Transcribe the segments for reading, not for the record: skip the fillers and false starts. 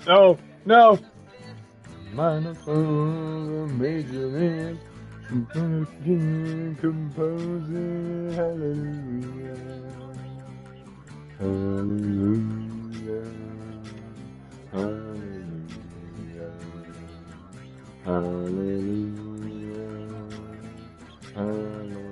No, no. Minor fall, major lift, composer, hallelujah, hallelujah, hallelujah, hallelujah, hallelujah.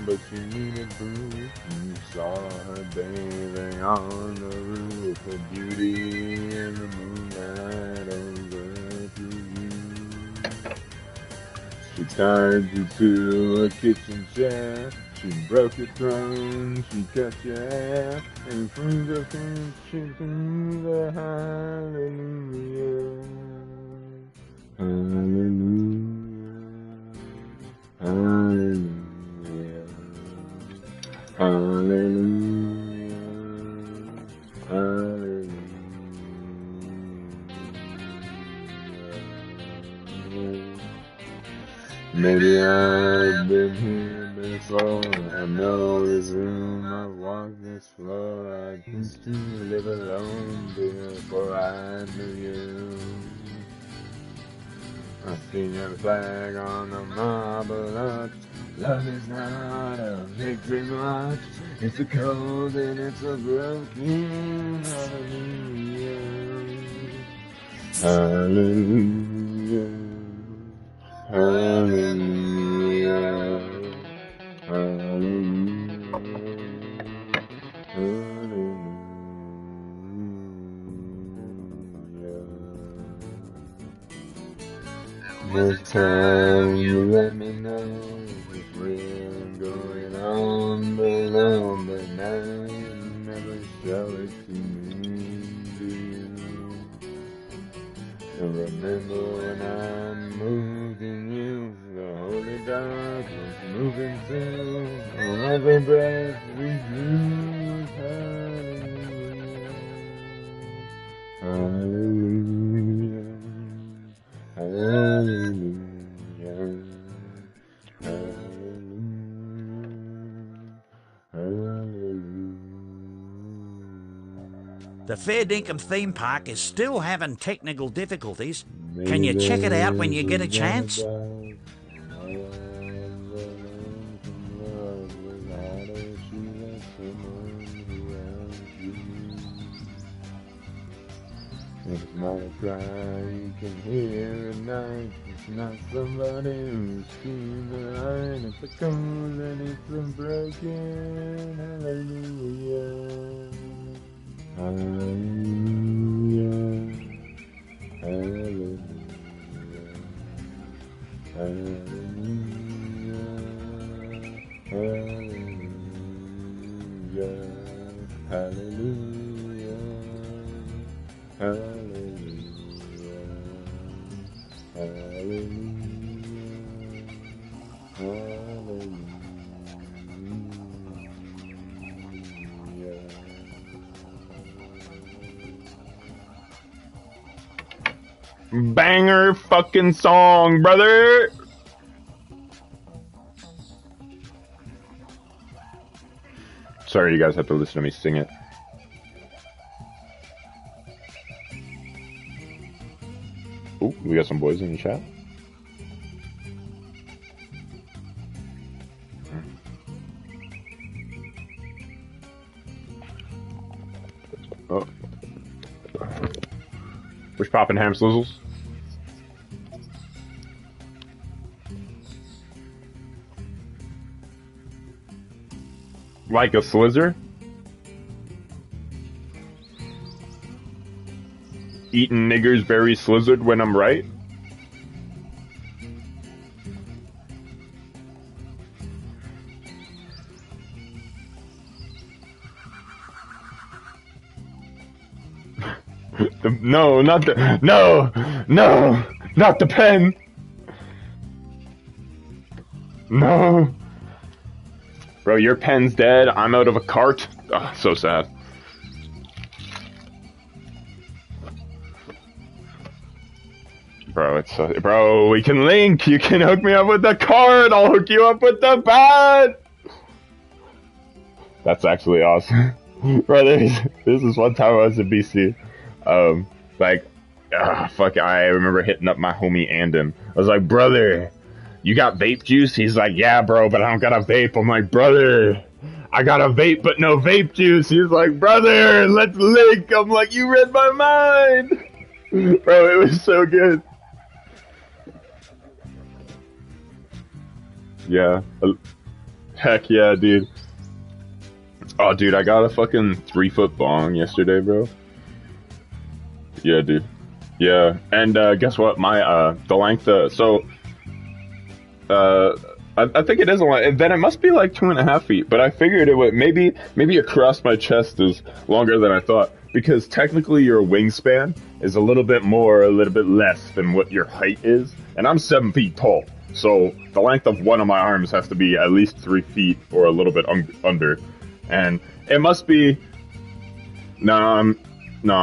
But she needed proof. You saw her bathing on the roof, her beauty in the moonlight over to you. She tied you to a kitchen chair. She broke your throne. She cut your hair and threw the kitchen to the hallelujah, hallelujah. Hallelujah, hallelujah, hallelujah. Maybe I've been here before. I know this room, I've walked this floor. I used to live alone before I knew you. I've seen your flag on the marble arch. Love is not a victory march. It's a cold and it's a broken hallelujah. Hallelujah. Hallelujah. Hallelujah. Hallelujah. This time you let me know if we're going on below, but now you never show it to me, do you? And remember when I moved in you, the holy dark was moving through, on every breath we drew, hallelujah, hallelujah. Hallelujah, hallelujah, hallelujah. The Fair Dinkum theme park is still having technical difficulties. Can you check it out when you get a chance? It's not a cry you can hear at night. It's not somebody who's seen the light. It's a cold and it's a broken hallelujah. Hallelujah. Hallelujah. Hallelujah. Hallelujah. Hallelujah. Hallelujah, hallelujah, hallelujah. Banger fucking song, brother! Sorry you guys have to listen to me sing it. Oh, we got some boys in the chat. Oh. Where's poppin' ham slizzles? Like a slizzer? Eating niggers very slizzard when I'm right? No, not the... No! No! Not the pen! No! Bro, your pen's dead. I'm out of a cart. Oh, so sad. Bro, bro, we can link. You can hook me up with the card. I'll hook you up with the bat. That's actually awesome. Bro, this is one time I was in BC. Like, fuck, I remember hitting up my homie Andon. I was like, brother, you got vape juice? He's like, yeah, bro, but I don't got a vape. I'm like, brother, I got a vape, but no vape juice. He's like, brother, let's link. I'm like, you read my mind. Bro, it was so good. Yeah. Heck yeah, dude. Oh, dude, I got a fucking 3-foot bong yesterday, bro. Yeah, dude. Yeah, and guess what? My the length. I think it is a length. Then it must be like 2.5 feet. But I figured it would maybe across my chest is longer than I thought, because technically your wingspan is a little bit less than what your height is, and I'm 7 feet tall. So the length of one of my arms has to be at least 3 feet or a little bit under, and it must be. No, I'm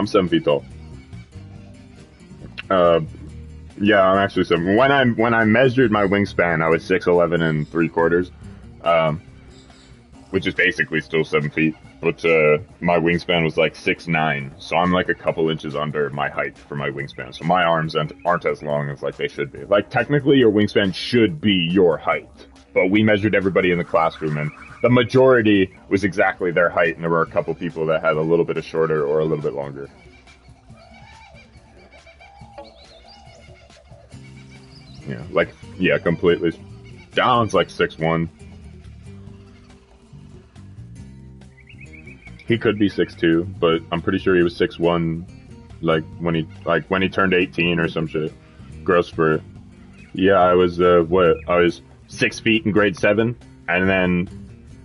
7 feet tall. Yeah, I'm actually 7. When I measured my wingspan, I was 6'11 3/4, which is basically still 7 feet. But my wingspan was like 6'9", so I'm like a couple inches under my height for my wingspan. So my arms aren't as long as like they should be. Like technically, your wingspan should be your height, but we measured everybody in the classroom, and the majority was exactly their height, and there were a couple people that had a little bit of shorter or a little bit longer. Yeah, completely. Down's like 6'1". He could be 6'2", but I'm pretty sure he was 6'1", like when he turned 18 or some shit. Gross for. Yeah, I was I was 6 feet in grade 7, and then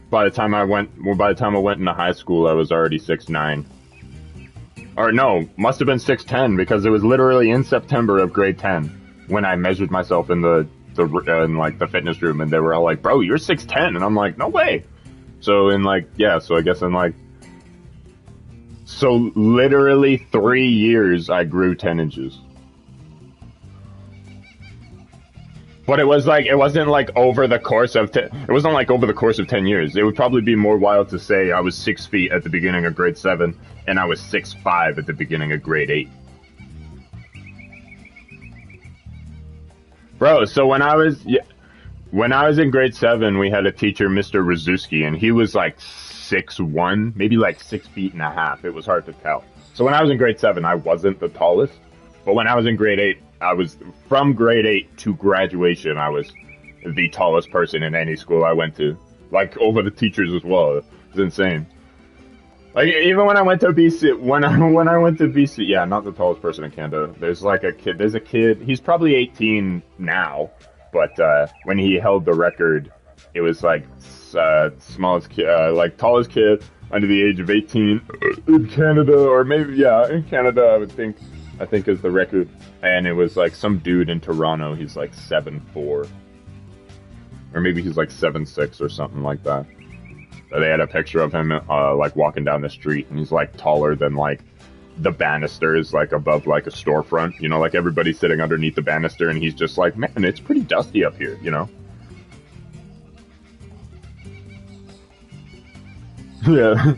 by the time I went into high school, I was already 6'9". Or no, must have been 6'10", because it was literally in September of grade 10 when I measured myself in the fitness room, and they were all like, "Bro, you're 6'10", and I'm like, "No way." So I guess so literally 3 years I grew 10 inches. But it wasn't like over the course of 10 years. It would probably be more wild to say I was 6 feet at the beginning of grade 7 and I was 6'5" at the beginning of grade 8. Bro, so when I was in grade 7, we had a teacher, Mr. Rzuski, and he was like 6'1", maybe like 6.5 feet. It was hard to tell. So when I was in grade 7, I wasn't the tallest, but when I was in grade 8, from grade 8 to graduation, I was the tallest person in any school I went to. Like, over the teachers as well. It's insane. Like, even when I went to BC, yeah, not the tallest person in Canada. There's a kid, he's probably 18 now, but when he held the record, it was like smallest kid, tallest kid under the age of 18 in Canada, or maybe, yeah, in Canada, I think is the record. And it was like some dude in Toronto, he's like 7'4", or maybe he's like 7'6" or something like that. They had a picture of him walking down the street, and he's like taller than like the banisters like above like a storefront, you know, like everybody's sitting underneath the banister, and he's just like, man, it's pretty dusty up here, you know. Yeah.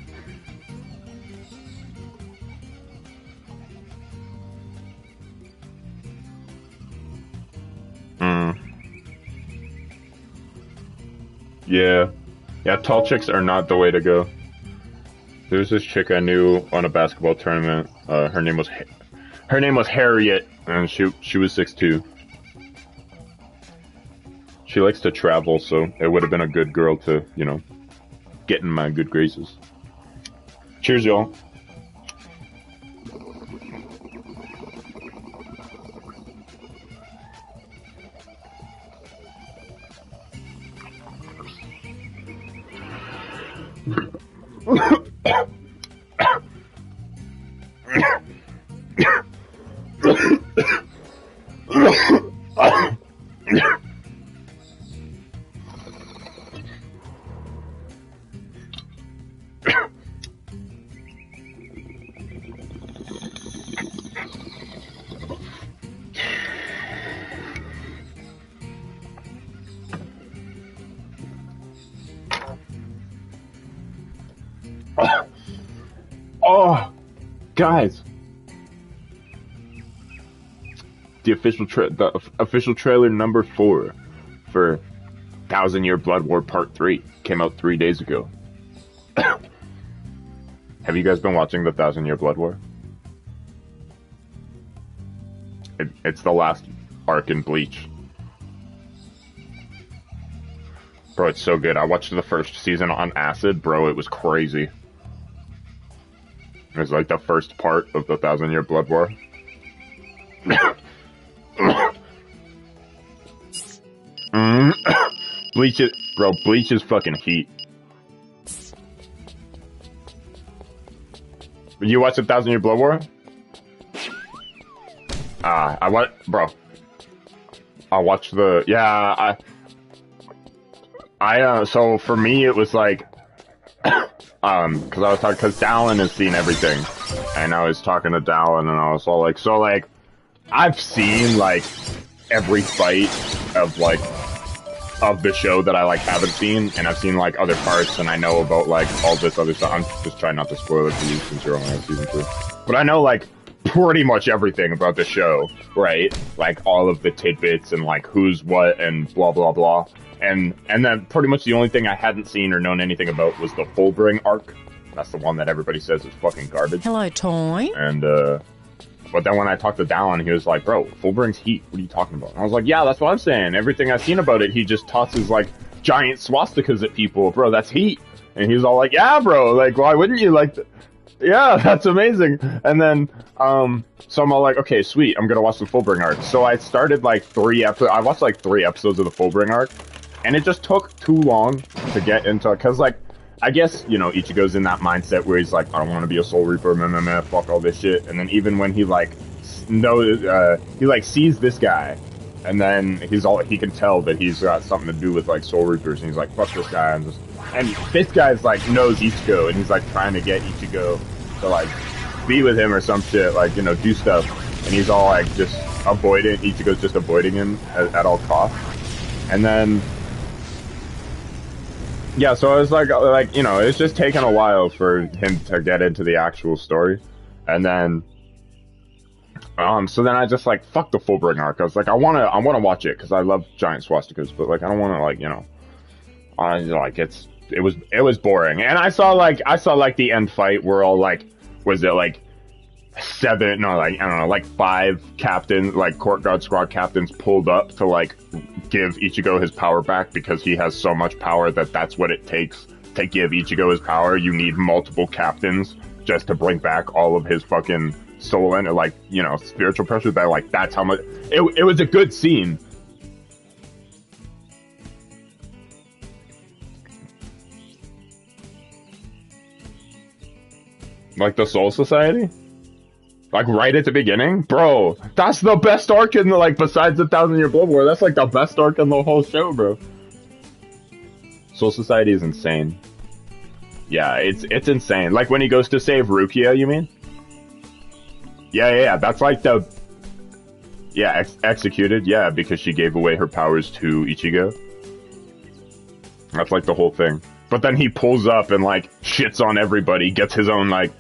Yeah. Yeah, tall chicks are not the way to go. There's this chick I knew on a basketball tournament. Her name was Harriet, and she was 6'2". She likes to travel, so it would have been a good girl to, you know, get in my good graces. Cheers, y'all. Oh, guys. The official trailer number 4 for 1,000 Year Blood War Part 3 came out 3 days ago. Have you guys been watching the 1,000 Year Blood War? It's the last arc in Bleach. Bro, it's so good. I watched the first season on acid, bro. It was crazy. It was like the first part of the 1,000 Year Blood War. Bleach is, bro, Bleach is fucking heat. You watch the 1,000 Year Blood War? Bro. I watched the, yeah, so for me it was like, cause Dallin has seen everything, and I was talking to Dallin, and I was all like, so like, I've seen like every fight of the show that I like haven't seen, and I've seen like other parts, and I know about like all this other stuff. I'm just trying not to spoil it for you since you're only on season 2, but I know like pretty much everything about the show, right? Like all of the tidbits and like who's what and blah blah blah. And then pretty much the only thing I hadn't seen or known anything about was the Fullbring arc. That's the one that everybody says is fucking garbage. Hello, toy. And but then when I talked to Dallin, he was like, "Bro, Fullbring's heat. What are you talking about?" And I was like, "Yeah, that's what I'm saying. Everything I've seen about it, he just tosses like giant swastikas at people, bro. That's heat." And he's all like, "Yeah, bro. Like, why wouldn't you like?" Yeah, that's amazing. And then, so I'm all like, okay, sweet, I'm gonna watch the Fullbring arc. So I started like 3 episodes, I watched like 3 episodes of the Fullbring arc, and it just took too long to get into, cause like, I guess, you know, Ichigo's in that mindset where he's like, I don't want to be a Soul Reaper, meh, fuck all this shit. And then even when he like, he like sees this guy, and then he can tell that he's got something to do with like Soul Reapers, and he's like, fuck this guy, and this guy's like knows Ichigo, and he's like trying to get Ichigo to like be with him or some shit, like, you know, do stuff, and he's all like just Ichigo's just avoiding him at all costs. And then yeah, so I was like, you know, it's just taken a while for him to get into the actual story. And then so then I just like, fuck the Fullbring arc. I was like, I wanna watch it because I love giant swastikas, but like I don't wanna, like, you know, it was boring. And I saw like the end fight where all like, was it like 7, no, like, I don't know, like 5 captains, like Court Guard Squad captains pulled up to like give Ichigo his power back because he has so much power that's what it takes to give Ichigo his power. You need multiple captains just to bring back all of his fucking soul and, like, you know, spiritual pressure. That, like, that's how much it was a good scene. Like the Soul Society? Like right at the beginning? Bro, that's the best arc in the, like, besides the 1,000 Year Blood War, that's like the best arc in the whole show, bro. Soul Society is insane. Yeah, it's insane. Like when he goes to save Rukia, you mean? Yeah, that's like the... Yeah, executed, yeah, because she gave away her powers to Ichigo. That's like the whole thing. But then he pulls up and, like, shits on everybody, gets his own, like...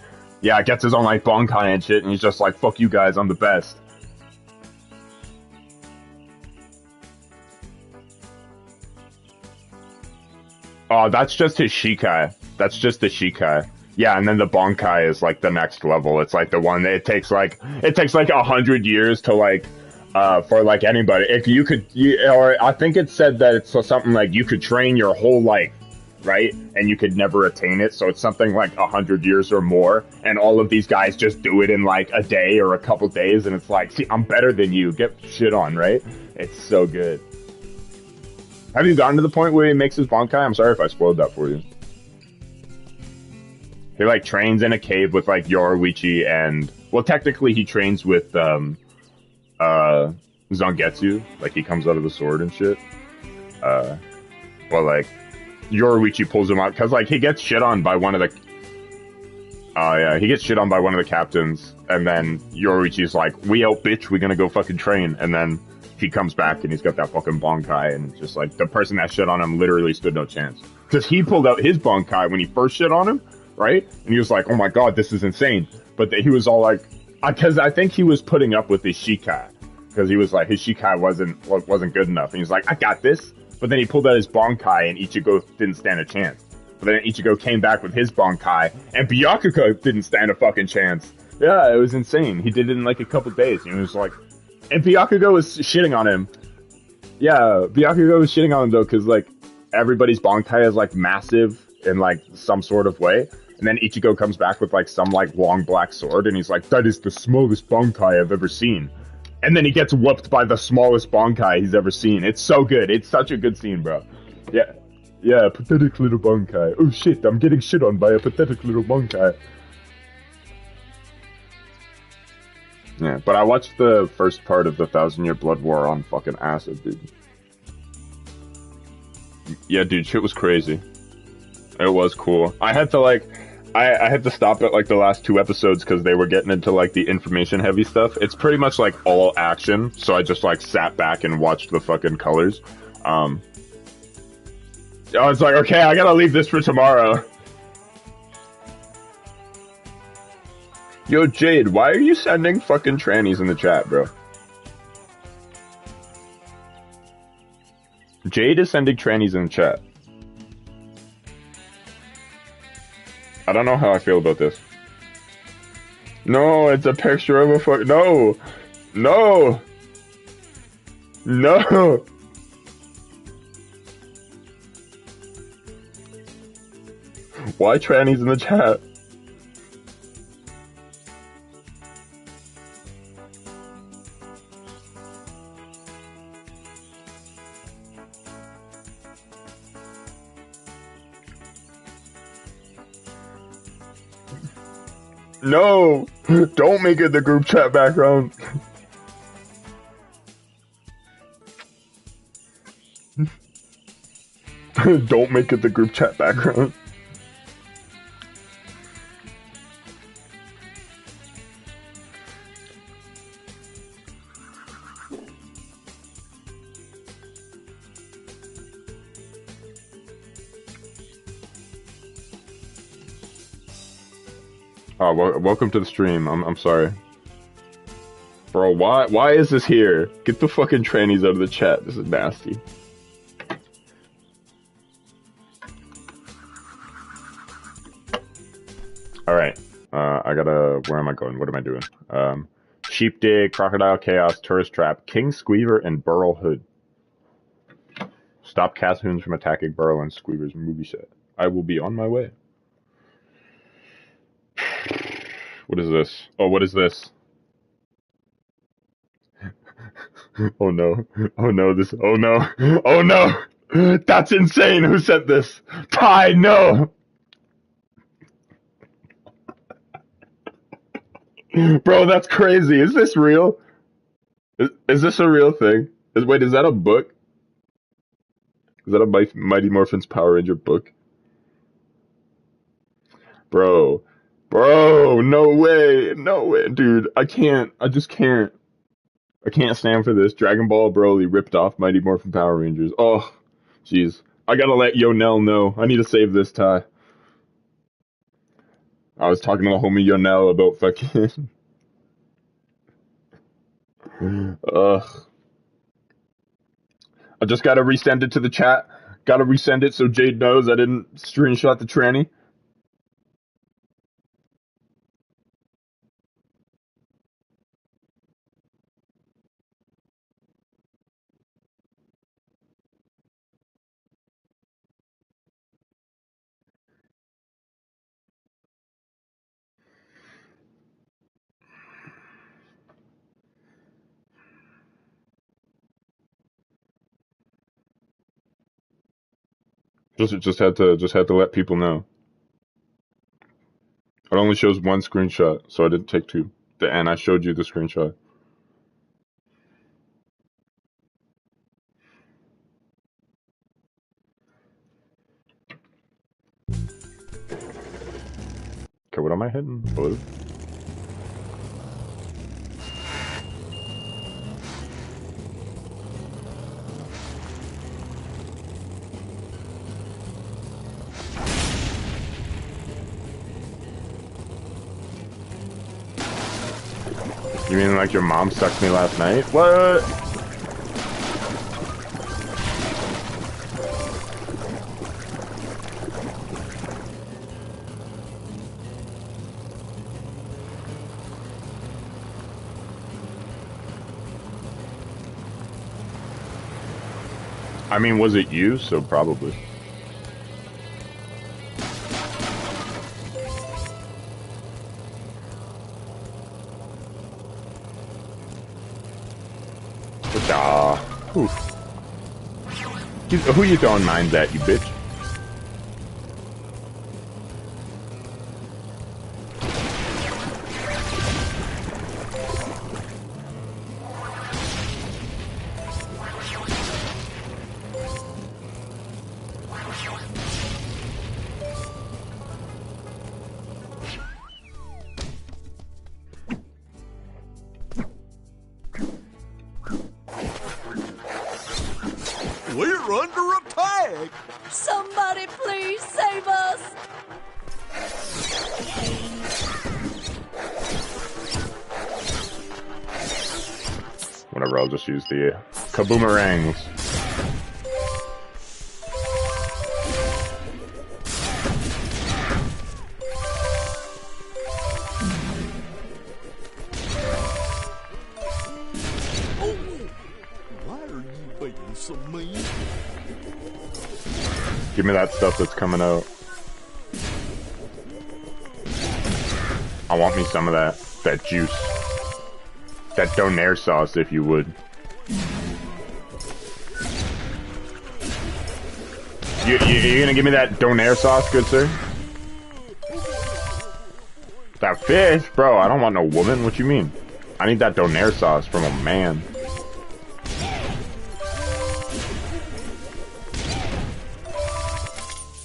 Yeah, gets his own, like, Bankai and shit, and he's just like, fuck you guys, I'm the best. Oh, that's just his Shikai. That's just the Shikai. Yeah, and then the Bankai is, like, the next level. It's, like, the one that it takes, like, 100 years to, like, for, like, anybody. If you could, or I think it said that it's something like you could train your whole life, right? And you could never attain it, so it's something like 100 years or more, and all of these guys just do it in like a day or a couple days, and it's like, see, I'm better than you, get shit on, right? It's so good. Have you gotten to the point where he makes his Bankai? I'm sorry if I spoiled that for you. He like trains in a cave with like Yoruichi and, well, technically he trains with Zangetsu, like he comes out of the sword and shit. But like Yoruichi pulls him out because, like, he gets shit on by one of the... he gets shit on by one of the captains, and then Yoruichi's like, we out, bitch, we're gonna go fucking train, and then he comes back and he's got that fucking Bankai, and just, like, the person that shit on him literally stood no chance. Because he pulled out his Bankai when he first shit on him, right? And he was like, oh my god, this is insane. But he was all like, because I think he was putting up with his Shikai. Because he was like, his Shikai wasn't good enough. And he's like, I got this. But then he pulled out his Bonkai and Ichigo didn't stand a chance. But then Ichigo came back with his Bonkai and Byakuya didn't stand a fucking chance. Yeah, it was insane. He did it in like a couple days. And he was like, and Byakuya was shitting on him. Yeah, Byakuya was shitting on him though, because like everybody's Bonkai is like massive in like some sort of way. And then Ichigo comes back with like some like long black sword and he's like, that is the smallest Bonkai I've ever seen. And then he gets whooped by the smallest Bonkai he's ever seen. It's so good. It's such a good scene, bro. Yeah. Yeah, pathetic little Bonkai. Oh shit, I'm getting shit on by a pathetic little Bonkai. Yeah, but I watched the first part of the 1,000-Year Blood War on fucking acid, dude. Yeah, dude, shit was crazy. It was cool. I had to like... I had to stop at like the last 2 episodes because they were getting into like the information heavy stuff. It's pretty much like all action, so I just like sat back and watched the fucking colors. I was like, okay, I gotta leave this for tomorrow. Yo, Jade, why are you sending fucking trannies in the chat, bro? Jade is sending trannies in the chat. I don't know how I feel about this. No, it's a picture of a fuck. No! No! No! Why trannies in the chat? No! Don't make it the group chat background. Don't make it the group chat background. Oh, welcome to the stream. I'm sorry. Bro, why is this here? Get the fucking trannies out of the chat. This is nasty. Alright. Where am I going? What am I doing? Sheep Dig, Crocodile Chaos, Tourist Trap, King Squeaver, and Burl Hood. Stop Cashoons from attacking Burl and Squeaver's movie set. I will be on my way. What is this? Oh, what is this? Oh no. Oh no, oh no. Oh no! That's insane! Who sent this? Ty, no! Bro, that's crazy. Is this real? Is this a real thing? Wait, is that a book? Is that a Mighty Morphin's Power Ranger book? Bro, no way, dude. I just can't. I can't stand for this. Dragon Ball Broly ripped off Mighty Morphin Power Rangers. Oh, jeez. I gotta let Yonel know. I need to save this, Ty. I was talking to the homie Yonel about fucking... Ugh. I just gotta resend it to the chat. Gotta resend it so Jade knows I didn't screenshot the tranny. Just had to let people know. It only shows one screenshot, so I didn't take 2. And I showed you the screenshot. Okay, what am I hitting? Blue? You mean like your mom sucked me last night? What? I mean, was it you? So probably. Who you throwing mines at, you bitch? We're under attack! Somebody please save us! Whatever, I'll just use the kaboomerangs. Give me that stuff that's coming out. I want me some of that juice. That donair sauce, if you would. You gonna give me that donair sauce, good sir? That fish? Bro, I don't want no woman. What you mean? I need that donair sauce from a man.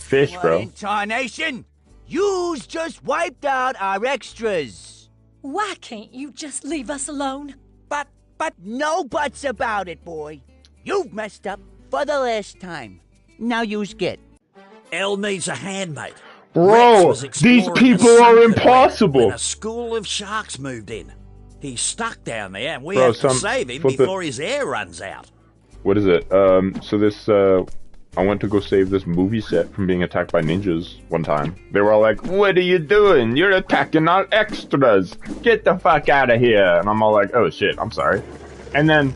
Fish, bro. Incarnation! You's just wiped out our extras. Why can't you just leave us alone? But no buts about it, boy. You've messed up for the last time. Now you's get. Elle needs a hand, mate. Bro, these people are impossible. When a school of sharks moved in. He's stuck down there, and we have to save him before his air runs out. What is it? So this, I went to go save this movie set from being attacked by ninjas one time. They were all like, "What are you doing? You're attacking our extras. Get the fuck out of here." And I'm all like, "Oh shit, I'm sorry." And then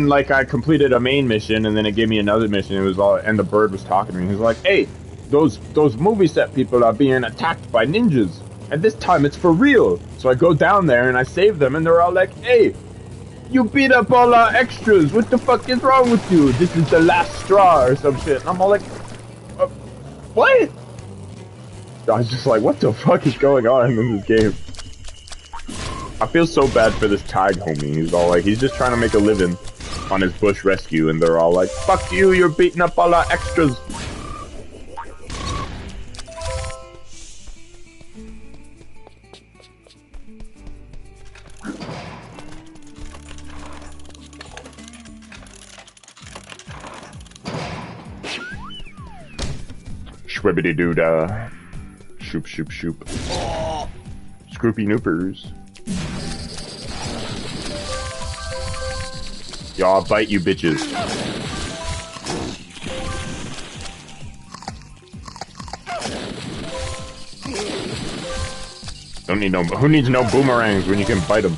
like I completed a main mission, and then it gave me another mission. It was all, and the bird was talking to me. He's like, "Hey, those movie set people are being attacked by ninjas. And this time it's for real." So I go down there and I save them, and they're all like, "Hey, you beat up all our extras. What the fuck is wrong with you? This is the last straw," or some shit. And I'm all like, what? I was just like, what the fuck is going on in this game? I feel so bad for this tag homie. He's all like, he's just trying to make a living on his bush rescue, and they're all like, "Fuck you, you're beating up all our extras." Shwibbity doo dah. Shoop shoop shoop. Scroopy noopers. Y'all bite you bitches. Don't need no. Who needs no boomerangs when you can bite them?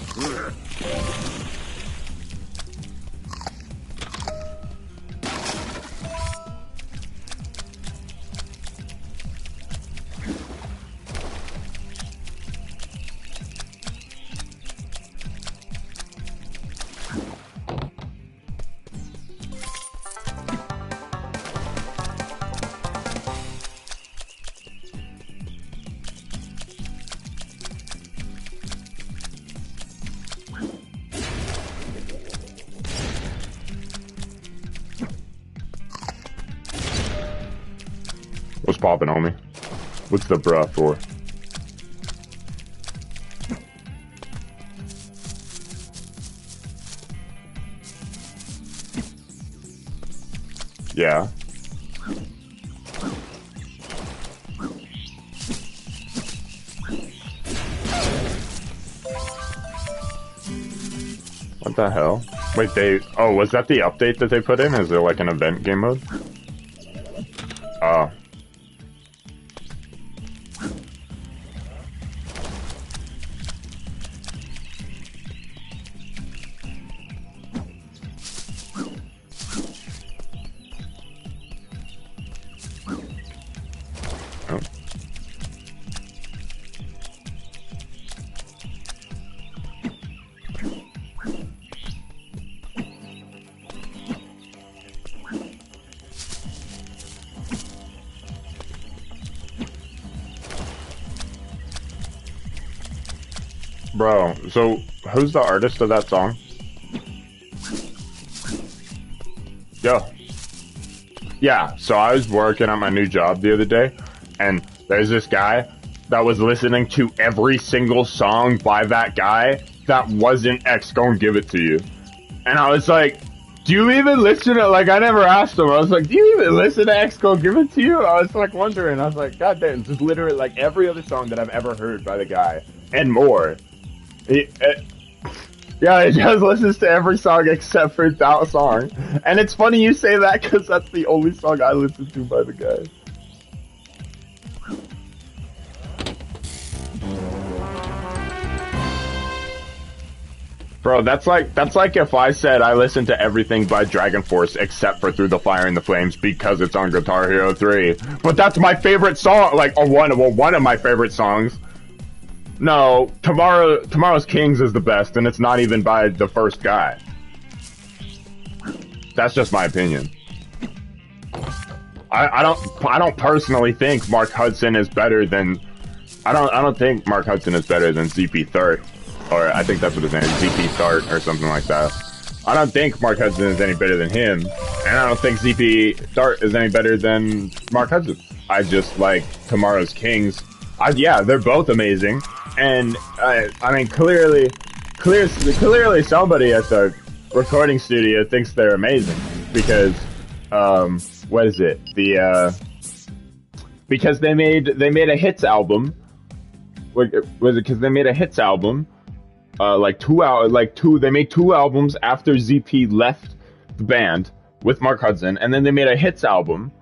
What's poppin', homie? What's the bruh for? Yeah. What the hell? Wait, oh, was that the update that they put in? Is there like an event game mode? Oh. Bro, so who's the artist of that song? Yo. Yeah, so I was working at my new job the other day, and there's this guy that was listening to every single song by that guy that wasn't X Gon' Give It To You. And I was like, do you even listen to, like, I never asked him, I was like, do you even listen to X Gon' Give It To You? I was like wondering, I was like, god damn, just literally like every other song that I've ever heard by the guy, and more. Yeah, he just listens to every song except for that song. And it's funny you say that because that's the only song I listen to by the guy. Bro, that's like if I said I listen to everything by Dragon Force except for Through the Fire and the Flames because it's on Guitar Hero 3. But that's my favorite song, like, or one of my favorite songs. No, Tomorrow's Kings is the best, and it's not even by the first guy. That's just my opinion. I don't personally think Mark Hudson is better than. I don't think Mark Hudson is better than ZP Thart, or I think that's what his name is, ZP Thart or something like that. I don't think Mark Hudson is any better than him, and I don't think ZP Thart is any better than Mark Hudson. I just like Tomorrow's Kings. Yeah, they're both amazing. And I mean, clearly somebody at the recording studio thinks they're amazing because, what is it? Because they made a hits album. Was it because they made a hits album? They made 2 albums after ZP left the band with Mark Hudson, and then they made a hits album.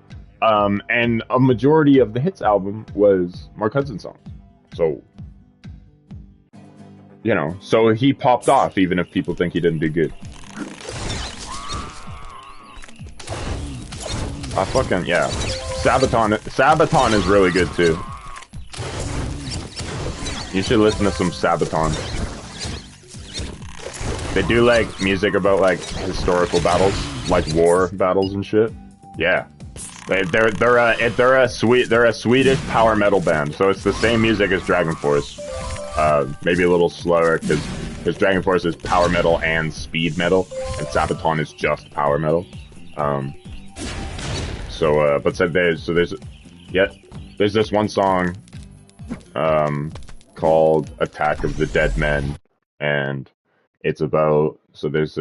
And a majority of the hits album was Mark Hudson songs. So. You know, so he popped off, even if people think he didn't do good. Yeah. Sabaton is really good, too. You should listen to some Sabaton. They do, like, music about, like, historical battles, like war battles and shit. Yeah. They're a Swedish power metal band, so it's the same music as Dragon Force. Maybe a little slower because Dragon Force is power metal and speed metal, and Sabaton is just power metal. There's this one song called "Attack of the Dead Men," and it's about there's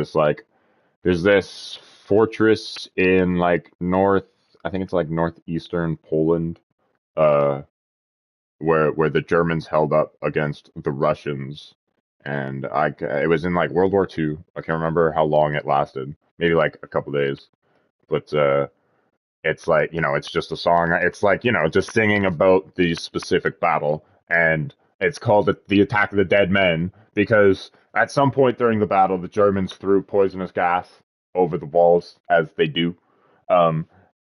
this fortress in like I think it's like northeastern Poland, where the Germans held up against the Russians, and it was in like World War II. I can't remember how long it lasted, maybe like a couple days, but it's like, you know, it's just a song. It's like, you know, just singing about the specific battle, and it's called the Attack of the Dead Men because at some point during the battle, the Germans threw poisonous gas over the walls, as they do,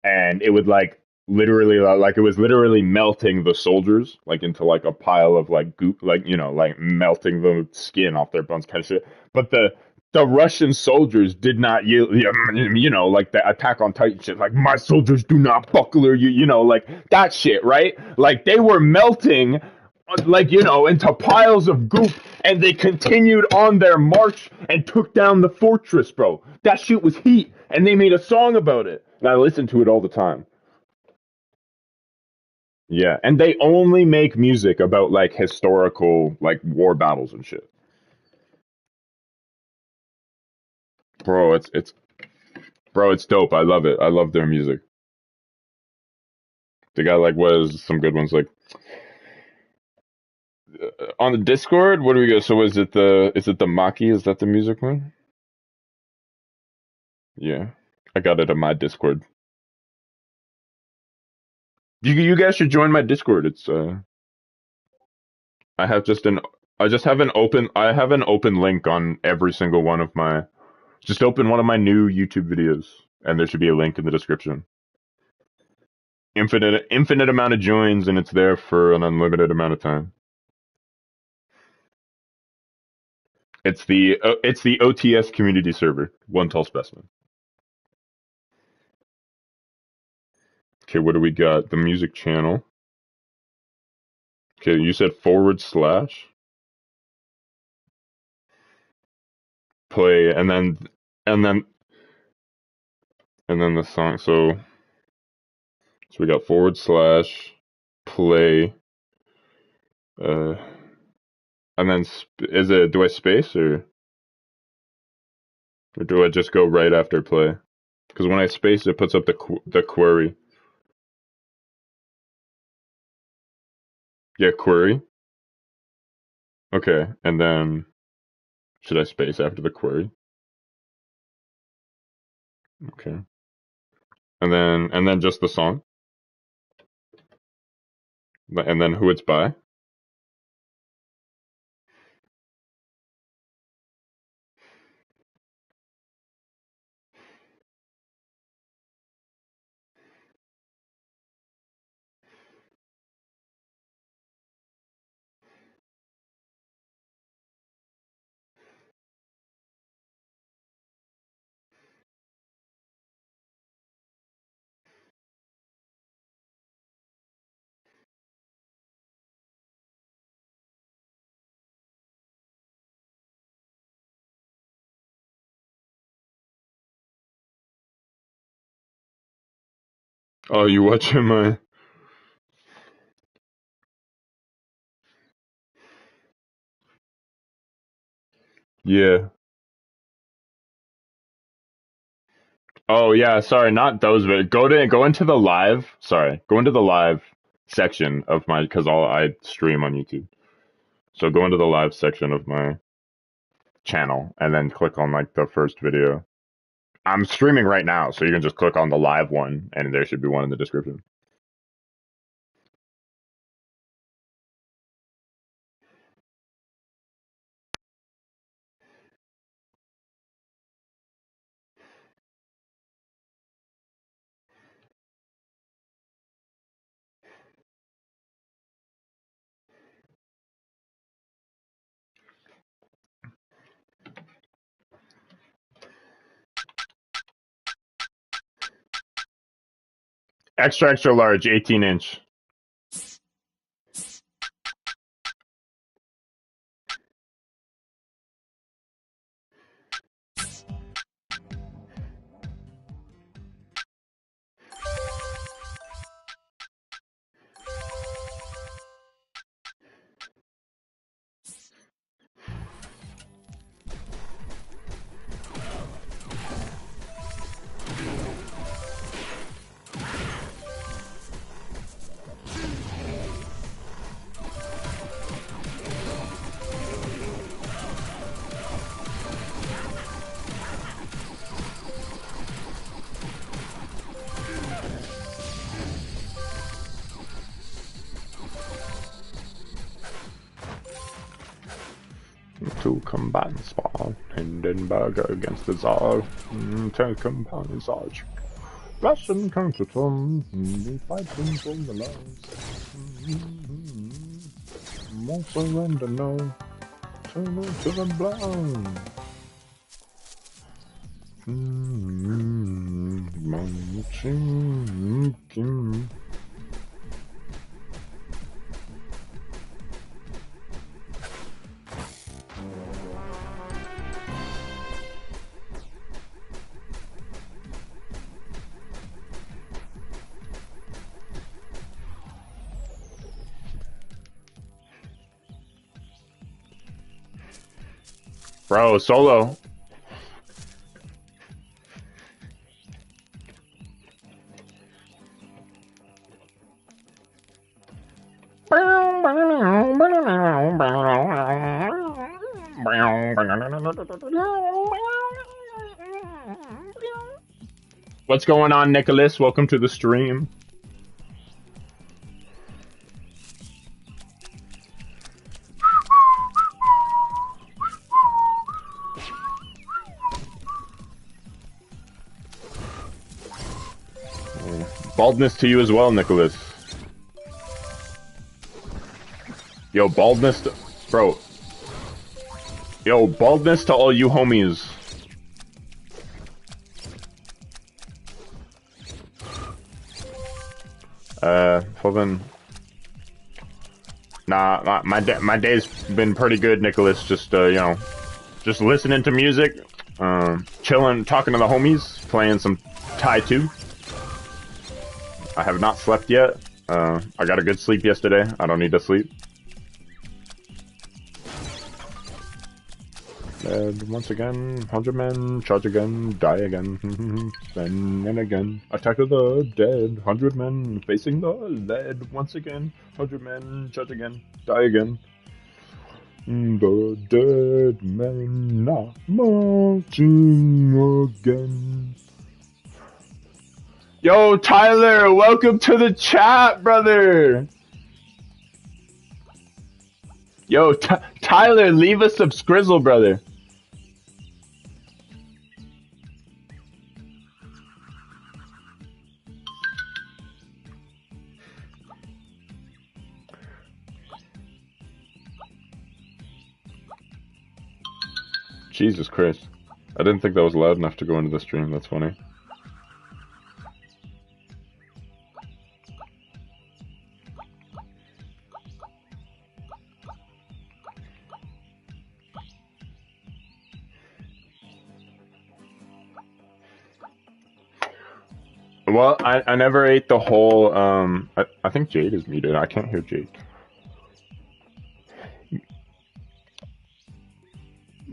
and it would like it was literally melting the soldiers like into like a pile of like goop, like, you know, like melting the skin off their bones kind of shit. But the Russian soldiers did not, you know, like the Attack on Titan shit, like my soldiers do not buckler you, you know, like that shit, right? Like they were melting, like, you know, into piles of goop, and they continued on their march and took down the fortress, bro. That shit was heat, and they made a song about it. And I listen to it all the time. Yeah, and they only make music about like historical like war battles and shit. Bro, it's dope. I love it. I love their music. They got like was some good ones like on the Discord. What do we go? So is it the Maki? Is that the music one? Yeah, I got it on my Discord. You guys should join my Discord. It's I have just an I just have an open I have an open link on every single one of my just open one of my new YouTube videos and there should be a link in the description. Infinite amount of joins and it's there for an unlimited amount of time. It's the OTS community server. One tall specimen. Okay, what do we got? The music channel. Okay, you said / play and then the song. So we got / play and then do I space or do I just go right after play? Because when I space it puts up the query. Yeah, query. Okay, and then should I space after the query? Okay. And then just the song. And then who it's by. Oh, you watching my? Yeah. Oh yeah, sorry, not those, but go into the live. Sorry, go into the live section of my because I stream on YouTube. So go into the live section of my channel and then click on like the first video. I'm streaming right now, so you can just click on the live one, and there should be one in the description. Extra large, 18-inch. Two combatants spawn. Hindenburg against the Tsar. 10 combatants arch. Russian countertom. They fighting for the lives. Won't surrender, no. Turn to the blood. Bro, solo. What's going on, Nicholas? Welcome to the stream. Baldness to you as well, Nicholas. Yo, baldness to... Bro. Yo, baldness to all you homies. Fucking... Nah, my day's been pretty good, Nicholas. Just, you know, just listening to music, chilling, talking to the homies, playing some Tai 2. I have not slept yet. I got a good sleep yesterday. I don't need to sleep. And once again, 100 men, charge again, die again, then and again. Attack of the dead, 100 men, facing the lead. Once again, 100 men, charge again, die again. The dead men are marching again. Yo, Tyler, welcome to the chat, brother. Yo, Tyler, leave us some scrizzle, brother. Jesus Christ. I didn't think that was loud enough to go into the stream. That's funny. Well, I never ate the whole, I think Jade is muted. I can't hear Jade.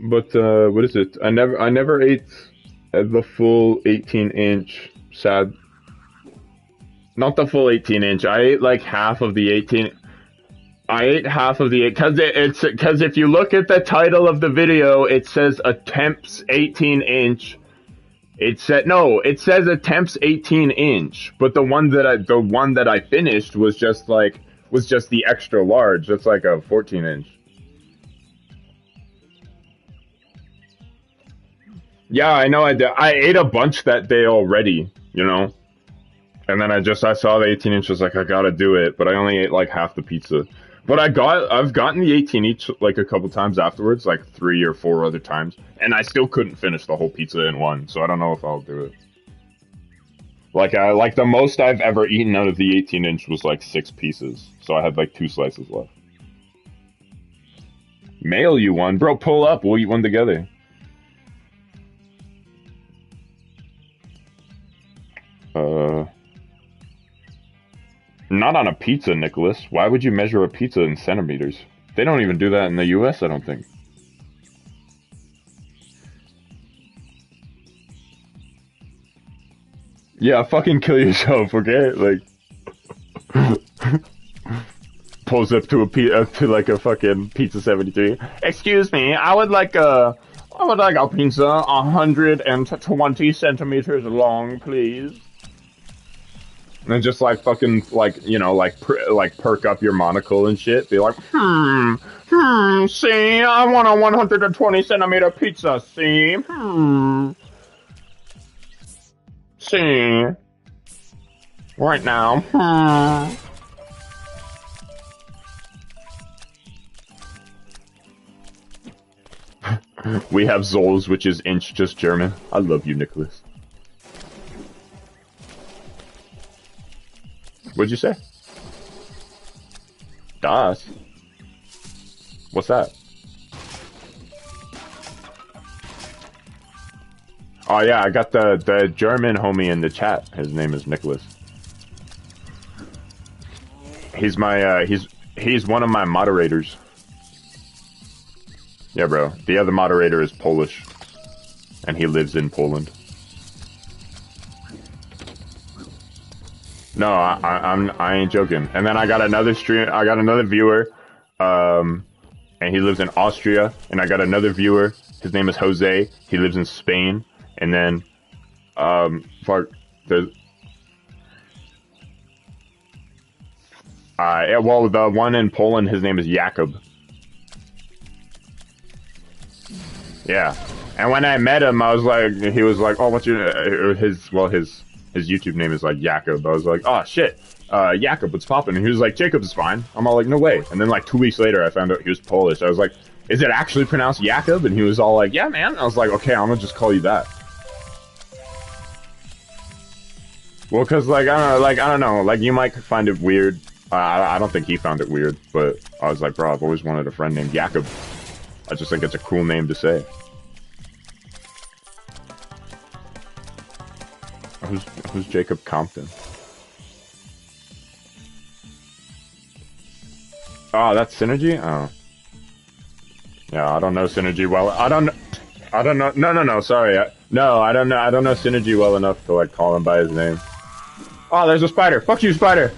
But, what is it? I never ate the full 18-inch, sad. Not the full 18-inch. I ate like half of the 18. I ate half of the, because if you look at the title of the video, it says attempts 18-inch. It says attempts 18-inch, but the one that I finished was just the extra large. That's like a 14-inch. Yeah, I know. I ate a bunch that day already, you know, and then I saw the 18-inch. Was like, I gotta do it, but I only ate like half the pizza. But I've gotten the 18-inch like a couple times afterwards, like 3 or 4 other times, and I still couldn't finish the whole pizza in one. So I don't know if I'll do it. Like the most I've ever eaten out of the 18-inch was like 6 pieces. So I had like 2 slices left. Mail you one, bro. Pull up. We'll eat one together. Not on a pizza, Nicholas. Why would you measure a pizza in centimeters? They don't even do that in the US, I don't think. Yeah, fucking kill yourself, okay? Like, pulls up to like a fucking pizza 73. Excuse me, I would like a pizza 120 centimeters long, please. And then just like fucking like, you know, like perk up your monocle and shit. Be like, see, I want a 120 centimeter pizza. See, see, right now. We have Zols, which is inch, just German. I love you, Nicholas. What'd you say? Das? What's that? Oh yeah, I got the German homie in the chat. His name is Nicholas. He's my he's one of my moderators. Yeah, bro. The other moderator is Polish, and he lives in Poland. No, I ain't joking. And then I got another viewer, and he lives in Austria. And I got another viewer. His name is Jose. He lives in Spain. And then, There's... well, the one in Poland, his name is Jakub. Yeah. And when I met him, I was like, he was like, oh, what's your, his YouTube name is like Jakub. I was like, oh, shit. Jakub, what's poppin'? And he was like, Jacob is fine. I'm all like, no way. And then like 2 weeks later, I found out he was Polish. I was like, is it actually pronounced Jakub? And he was all like, yeah, man. I was like, okay, I'm gonna just call you that. Well, cause like, I don't know, like you might find it weird. I don't think he found it weird, but I was like, bro, I've always wanted a friend named Jakub. I just think it's a cool name to say. Who's Jacob Compton? Oh, that's Synergy? Oh. Yeah, I don't know Synergy well. I don't know. No, sorry. I don't know Synergy well enough to like call him by his name. Oh, there's a spider. Fuck you, spider.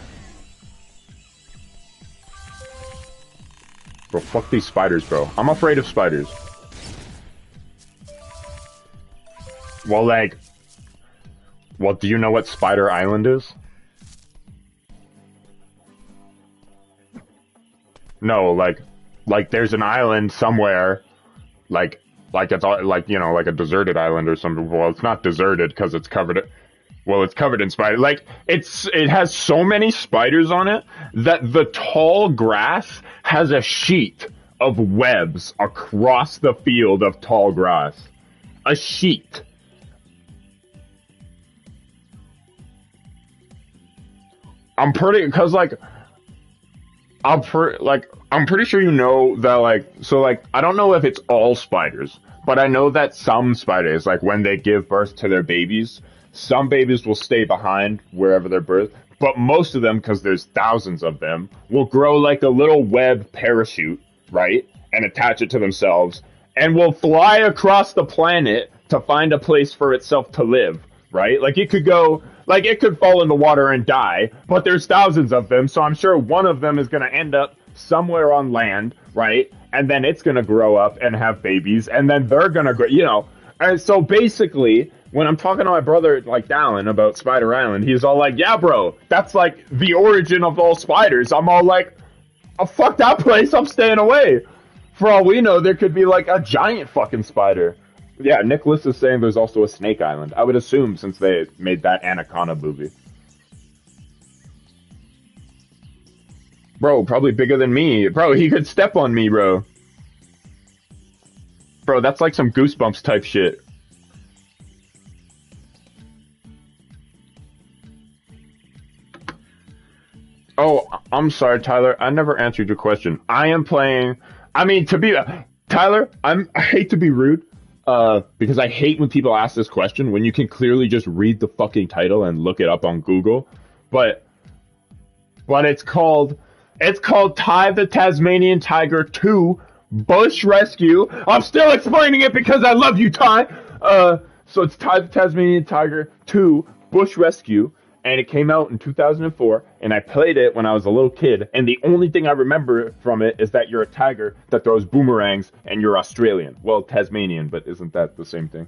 Bro, fuck these spiders, bro. I'm afraid of spiders. Well, like... Well, do you know what Spider Island is? No, like there's an island somewhere, like it's like, you know, like a deserted island or something. Well, it's not deserted because it's covered. Well, it's covered in spiders. Like it has so many spiders on it that the tall grass has a sheet of webs across the field of tall grass. A sheet. I'm pretty sure you know that, like, so, like, I don't know if it's all spiders, but I know that some spiders, like, when they give birth to their babies, some babies will stay behind wherever they're birthed, but most of them, because there's thousands of them, will grow like a little web parachute, right, and attach it to themselves, and will fly across the planet to find a place for itself to live, right? Like, it could go... Like, it could fall in the water and die, but there's thousands of them, so I'm sure one of them is going to end up somewhere on land, right? And then it's going to grow up and have babies, and then they're going to grow, you know. And so basically, when I'm talking to my brother, like, Dallin, about Spider Island, he's all like, yeah, bro, that's, like, the origin of all spiders. I'm all like, oh, fuck that place, I'm staying away. For all we know, there could be, like, a giant fucking spider. Yeah, Nicholas is saying there's also a Snake Island. I would assume since they made that Anaconda movie. Bro, probably bigger than me. Bro, he could step on me, bro. Bro, that's like some Goosebumps type shit. Oh, I'm sorry, Tyler. I never answered your question. I am playing... I mean, to be... Tyler, I hate to be rude. Because I hate when people ask this question when you can clearly just read the fucking title and look it up on Google. But it's called Ty the Tasmanian Tiger 2 Bush Rescue. I'm still explaining it because I love you, Ty. So it's Ty the Tasmanian Tiger 2 Bush Rescue. And it came out in 2004, and I played it when I was a little kid, and the only thing I remember from it is that you're a tiger that throws boomerangs, and you're Australian. Well, Tasmanian, but isn't that the same thing?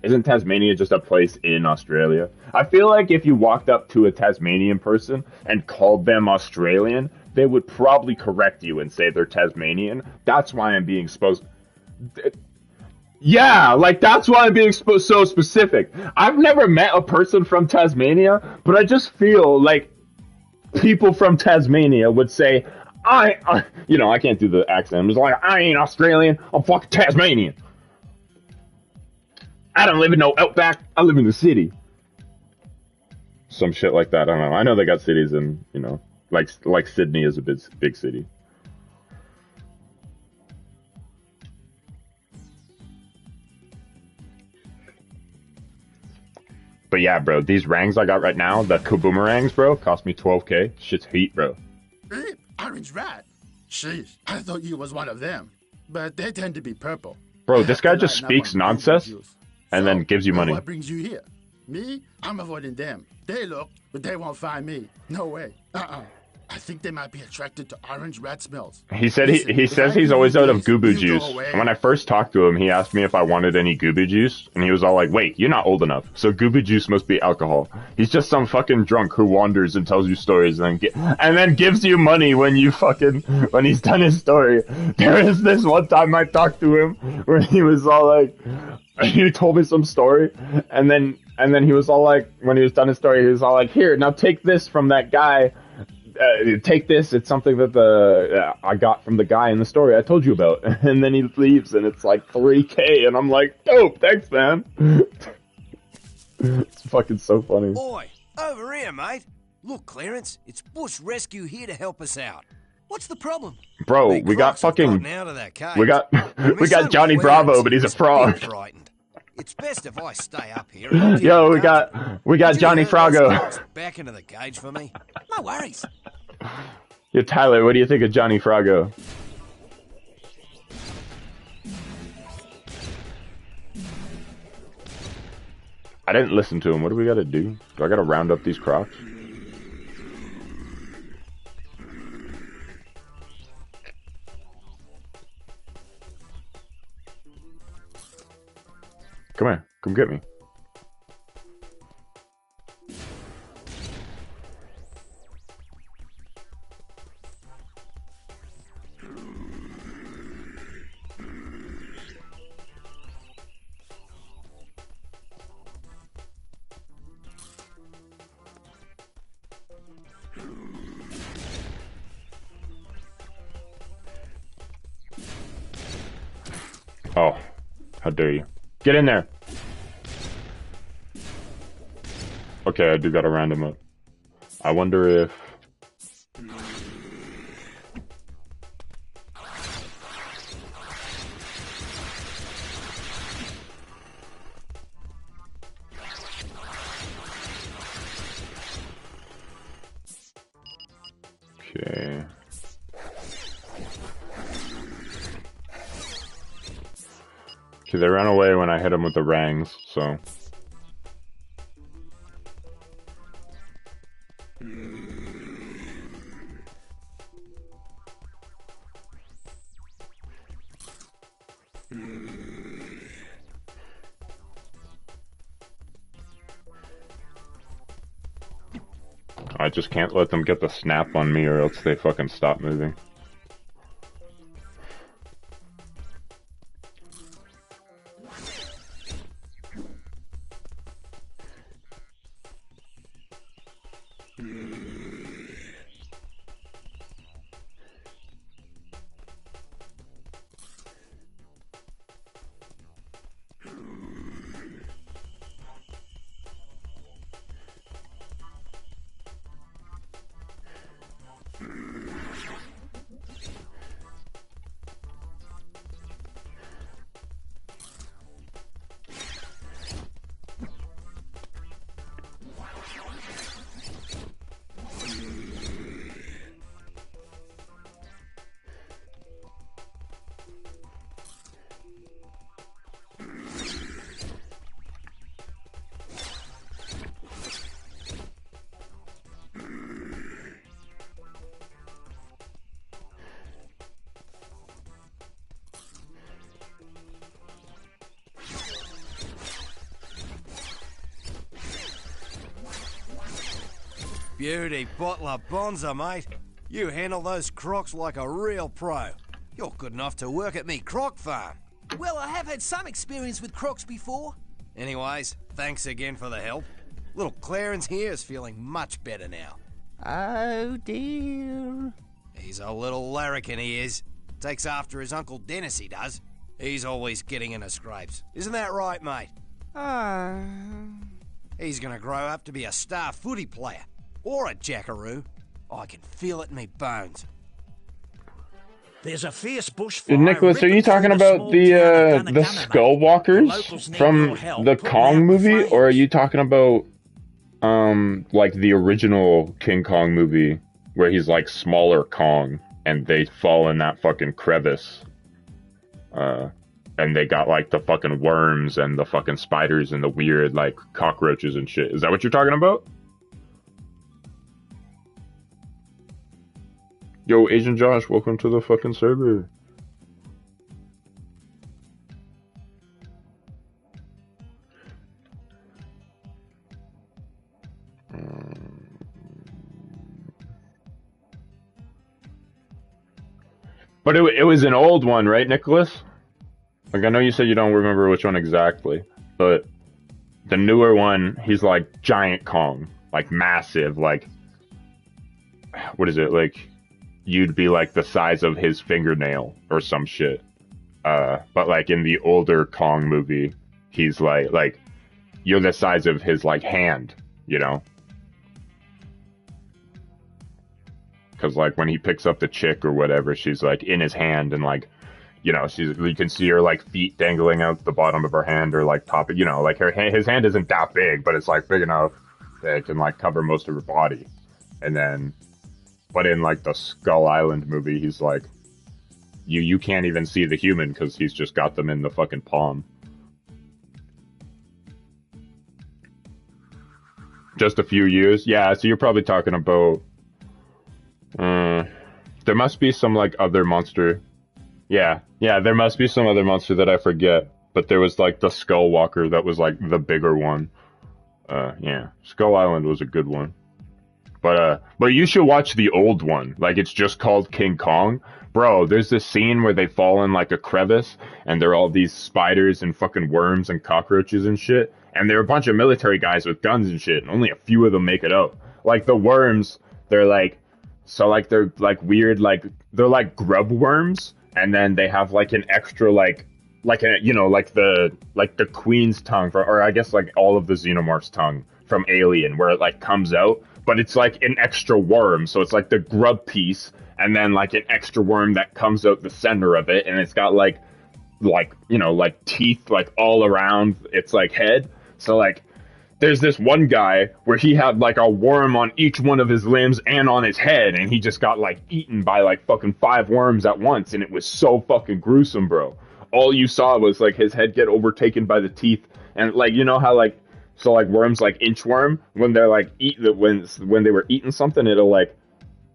Isn't Tasmania just a place in Australia? I feel like if you walked up to a Tasmanian person and called them Australian, they would probably correct you and say they're Tasmanian. That's why I'm being supposed... Yeah, like, that's why I'm being so specific. I've never met a person from Tasmania, but I just feel like people from Tasmania would say, you know, I can't do the accent. I'm just like, I ain't Australian, I'm fucking Tasmanian. I don't live in no outback, I live in the city. Some shit like that, I don't know. I know they got cities in, you know, like Sydney is a big city. But yeah, bro, these rangs I got right now, the kaboomerangs, bro, cost me 12K. Shit's heat, bro. Orange rat? Sheesh, I thought you was one of them. But they tend to be purple. Bro, this guy just speaks nonsense and then gives you money. What brings you here? Me? I'm avoiding them. They look, but they won't find me. No way. I think they might be attracted to orange rat smells. He said he says he's always out of goober juice. And when I first talked to him, he asked me if I wanted any goober juice, and he was all like, "Wait, you're not old enough, so goober juice must be alcohol." He's just some fucking drunk who wanders and tells you stories, and then gives you money when he's done his story. There is this one time I talked to him where he was all like, he told me some story, and then he was all like, when he was done his story, he was all like, "Here, now take this from that guy. Take this. It's something that I got from the guy in the story I told you about." And then he leaves, and it's like $3K, and I'm like, "Dope, thanks, man." It's fucking so funny. Oi, over here, mate. Look, Clarence, it's Bush Rescue here to help us out. What's the problem? Bro, we got fucking out of that cage. we got Johnny Bravo, but he's a frog. It's best if I stay up here. Yo, we got Johnny Frogo. Back into the cage for me. No worries. Yo, Tyler, what do you think of Johnny Frogo? I didn't listen to him. What do we gotta do? Do I gotta round up these crocs? Come here. Come get me. Oh, how dare you. Get in there! Okay, I do gotta round him up. I wonder if... Okay... Okay, they ran away when I hit them with the rangs, so... I just can't let them get the snap on me or else they fucking stop moving. Beauty bottler bonza, mate. You handle those crocs like a real pro. You're good enough to work at me croc farm. Well, I have had some experience with crocs before. Anyways, thanks again for the help. Little Clarence here is feeling much better now. Oh, dear. He's a little larrikin, he is. Takes after his Uncle Dennis, he does. He's always getting into scrapes. Isn't that right, mate? He's gonna grow up to be a star footy player. Or a jackaroo. I can feel it in me bones. There's a fierce bushfire. Nicholas, are you talking about the Skull Walkers from the Kong movie, or are you talking about like the original King Kong movie where he's like smaller Kong and they fall in that fucking crevice, and they got like the fucking worms and the fucking spiders and the weird like cockroaches and shit? Is that what you're talking about? Yo, Asian Josh, welcome to the fucking server. But it was an old one, right, Nicholas? Like, I know you said you don't remember which one exactly, but the newer one, he's like Giant Kong, like massive, like, what is it, like, you'd be like the size of his fingernail or some shit. But like in the older Kong movie, he's like, you're the size of his like hand, you know? Because like when he picks up the chick or whatever, she's like in his hand and like, you know, you can see her like feet dangling out the bottom of her hand or like top, you know, like his hand isn't that big, but it's like big enough that it can like cover most of her body. And then, but in like the Skull Island movie, he's like, you can't even see the human because he's just got them in the fucking palm. Just a few years, yeah. So you're probably talking about. There must be some like other monster. Yeah, there must be some other monster that I forget. But there was like the Skull Walker that was like the bigger one. Yeah, Skull Island was a good one. But you should watch the old one. Like it's just called King Kong. Bro, there's this scene where they fall in like a crevice and there are all these spiders and fucking worms and cockroaches and shit. And there are a bunch of military guys with guns and shit, and only a few of them make it out. Like the worms, they're like, so like they're like weird, like they're like grub worms, and then they have like an extra like a, you know, like the queen's tongue for, or I guess like all of the xenomorph's tongue from Alien, where it like comes out, but it's like an extra worm, so it's like the grub piece, and then like an extra worm that comes out the center of it, and it's got like you know, like teeth like all around its like head. So like there's this one guy where he had like a worm on each one of his limbs and on his head, and he just got like eaten by like fucking 5 worms at once, and it was so fucking gruesome, bro. All you saw was like his head get overtaken by the teeth, and like, you know how like, so like worms like inchworm, when they're like when they were eating something, it'll like,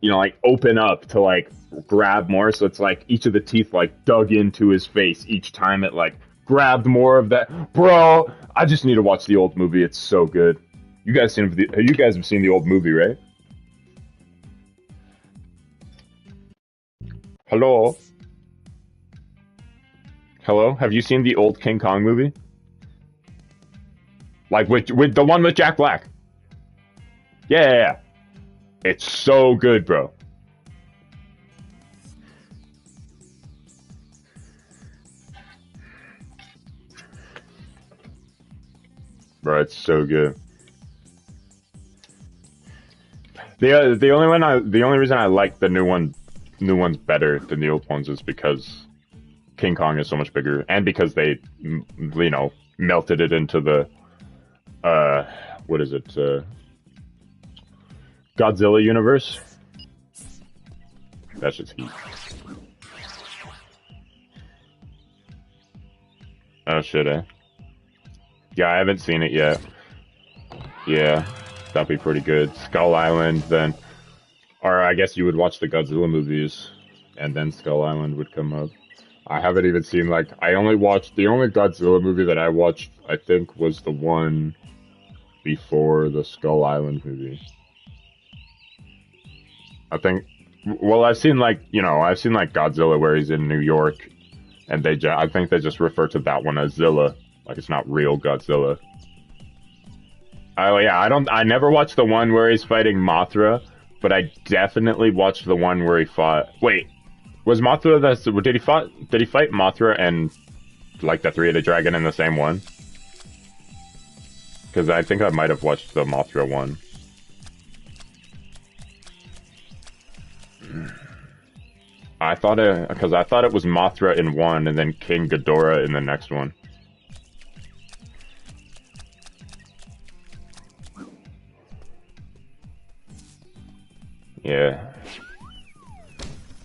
you know, like open up to like grab more, so it's like each of the teeth like dug into his face each time it like grabbed more of that. Bro, I just need to watch the old movie. It's so good. You guys have seen the old movie, right? Hello? Hello? Have you seen the old King Kong movie? Like with the one with Jack Black? Yeah. It's so good, bro. Bro, it's so good. The only reason I like the new ones better than the old ones is because King Kong is so much bigger, and because they, you know, melted it into the what is it, Godzilla universe. That's just heat. Oh shit, eh? Yeah, I haven't seen it yet. Yeah, that'd be pretty good. Skull Island, then, or I guess you would watch the Godzilla movies, and then Skull Island would come up. I haven't even seen, like, the only Godzilla movie that I watched, I think, was the one before the Skull Island movie. I think, well, I've seen, like, Godzilla where he's in New York, and I think they just refer to that one as Zilla. Like, it's not real Godzilla. Oh yeah, I never watched the one where he's fighting Mothra, but I definitely watched the one where he fought. Wait, was Mothra did he fight Mothra and like the three-headed dragon in the same one? Because I think I might have watched the Mothra one. I thought it was Mothra in one and then King Ghidorah in the next one. Yeah.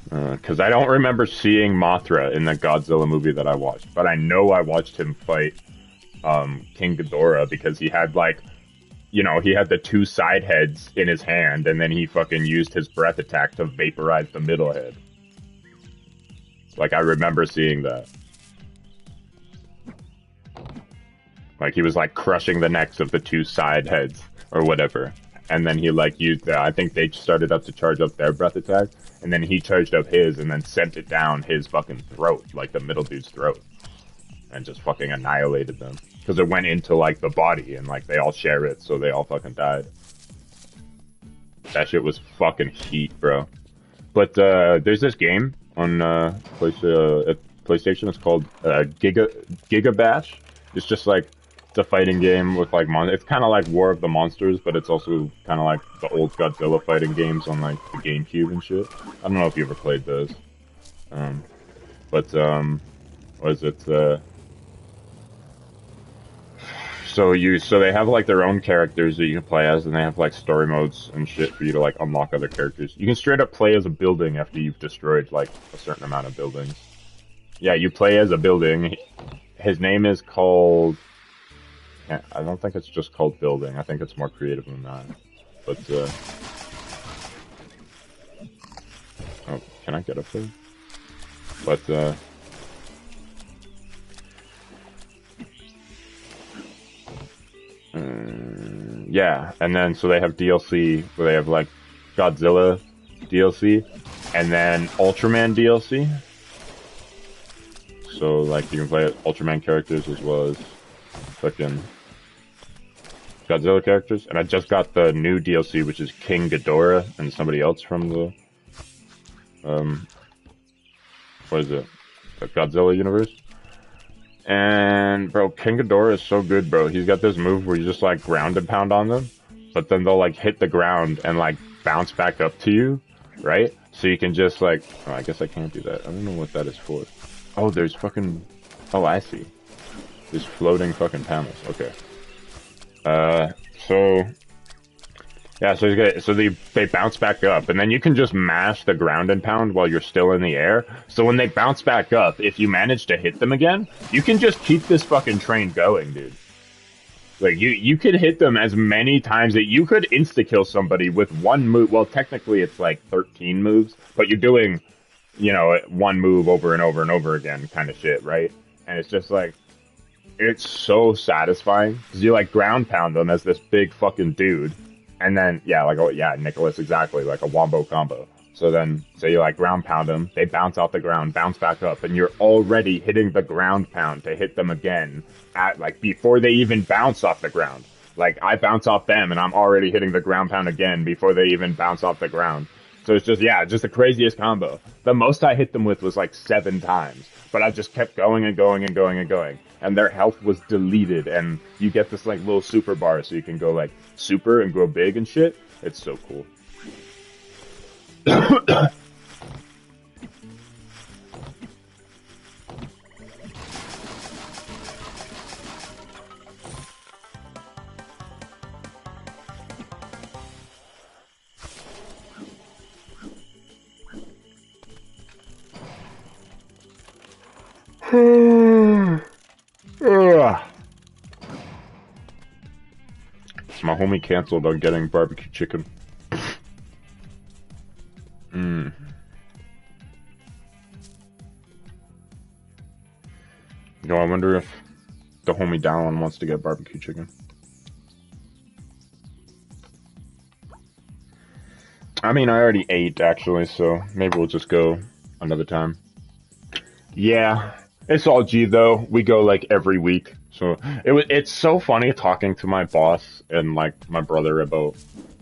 Because I don't remember seeing Mothra in the Godzilla movie that I watched, but I know I watched him fight King Ghidorah because he had like you know, he had the 2 side heads in his hand, and then he fucking used his breath attack to vaporize the middle head. Like, I remember seeing that. Like, he was, like, crushing the necks of the 2 side heads, or whatever. And then he, like, used, I think they started up to charge up their breath attack, and then he charged up his, and then sent it down his fucking throat, like the middle dude's throat. And just fucking annihilated them. Because it went into, like, the body, and, like, they all share it, so they all fucking died. That shit was fucking heat, bro. But, there's this game on, PlayStation, it's called, Giga Bash. It's just, like, it's a fighting game with, like, it's kind of like War of the Monsters, but it's also kind of like the old Godzilla fighting games on, like, the GameCube and shit. I don't know if you ever played those. What is it, So they have, like, their own characters that you can play as, and they have, like, story modes and shit for you to, like, unlock other characters. You can straight up play as a building after you've destroyed, like, a certain amount of buildings. Yeah, you play as a building. His name is called... I don't think it's just called Building. I think it's more creative than that. But, oh, can I get up there? But, yeah, and then, so they have DLC, where they have, like, Godzilla DLC, and then Ultraman DLC. So, like, you can play Ultraman characters as well as fucking Godzilla characters. And I just got the new DLC, which is King Ghidorah and somebody else from the, what is it? The Godzilla universe. And, bro, King Ghidorah is so good, bro. He's got this move where you just, like, ground and pound on them, but then they'll, like, hit the ground and, like, bounce back up to you, right? So you can just, like, oh, I guess I can't do that. I don't know what that is for. Oh, there's fucking, oh, I see. There's floating fucking panels. Okay. So, yeah, so they bounce back up, and then you can just mash the ground and pound while you're still in the air. So when they bounce back up, if you manage to hit them again, you can just keep this fucking train going, dude. Like, you could hit them as many times that you could insta-kill somebody with one move. Well, technically it's like 13 moves, but you're doing, you know, one move over and over and over again kind of shit, right? And it's just like, it's so satisfying, because you, like, ground pound them as this big fucking dude. And then, yeah, like, oh, yeah, Nicholas, exactly, like a wombo combo. So then, so you, like, ground pound them, they bounce off the ground, bounce back up, and you're already hitting the ground pound to hit them again, at, like, before they even bounce off the ground. Like, I bounce off them, and I'm already hitting the ground pound again before they even bounce off the ground. So it's just, yeah, just the craziest combo. The most I hit them with was, like, 7 times. But I just kept going and going and going and going. And their health was deleted, and you get this, like, little super bar, so you can go, like, super and grow big and shit. It's so cool. My homie canceled on getting barbecue chicken. You know, I wonder if the homie Dallin wants to get barbecue chicken. I mean, I already ate, actually, so maybe we'll just go another time. Yeah, it's all G, though. We go, like, every week. So it's so funny talking to my boss and, like, my brother about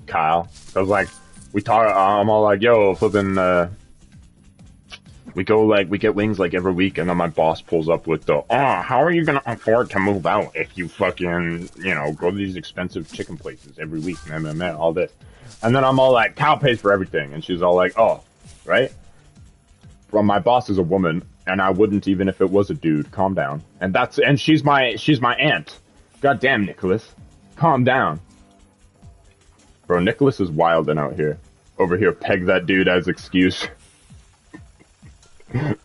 Kyle. Cause, like, I'm all like, yo, flipping, we go, like, we get wings, like, every week, and then my boss pulls up with the, how are you gonna afford to move out if you fucking, you know, go to these expensive chicken places every week, man, all this. And then I'm all like, Kyle pays for everything, and she's all like, oh, right? Well, my boss is a woman, and I wouldn't even if it was a dude. Calm down. And she's my aunt. Goddamn, Nicholas. Calm down. Bro, Nicholas is wilding out here. Over here, peg that dude as excuse.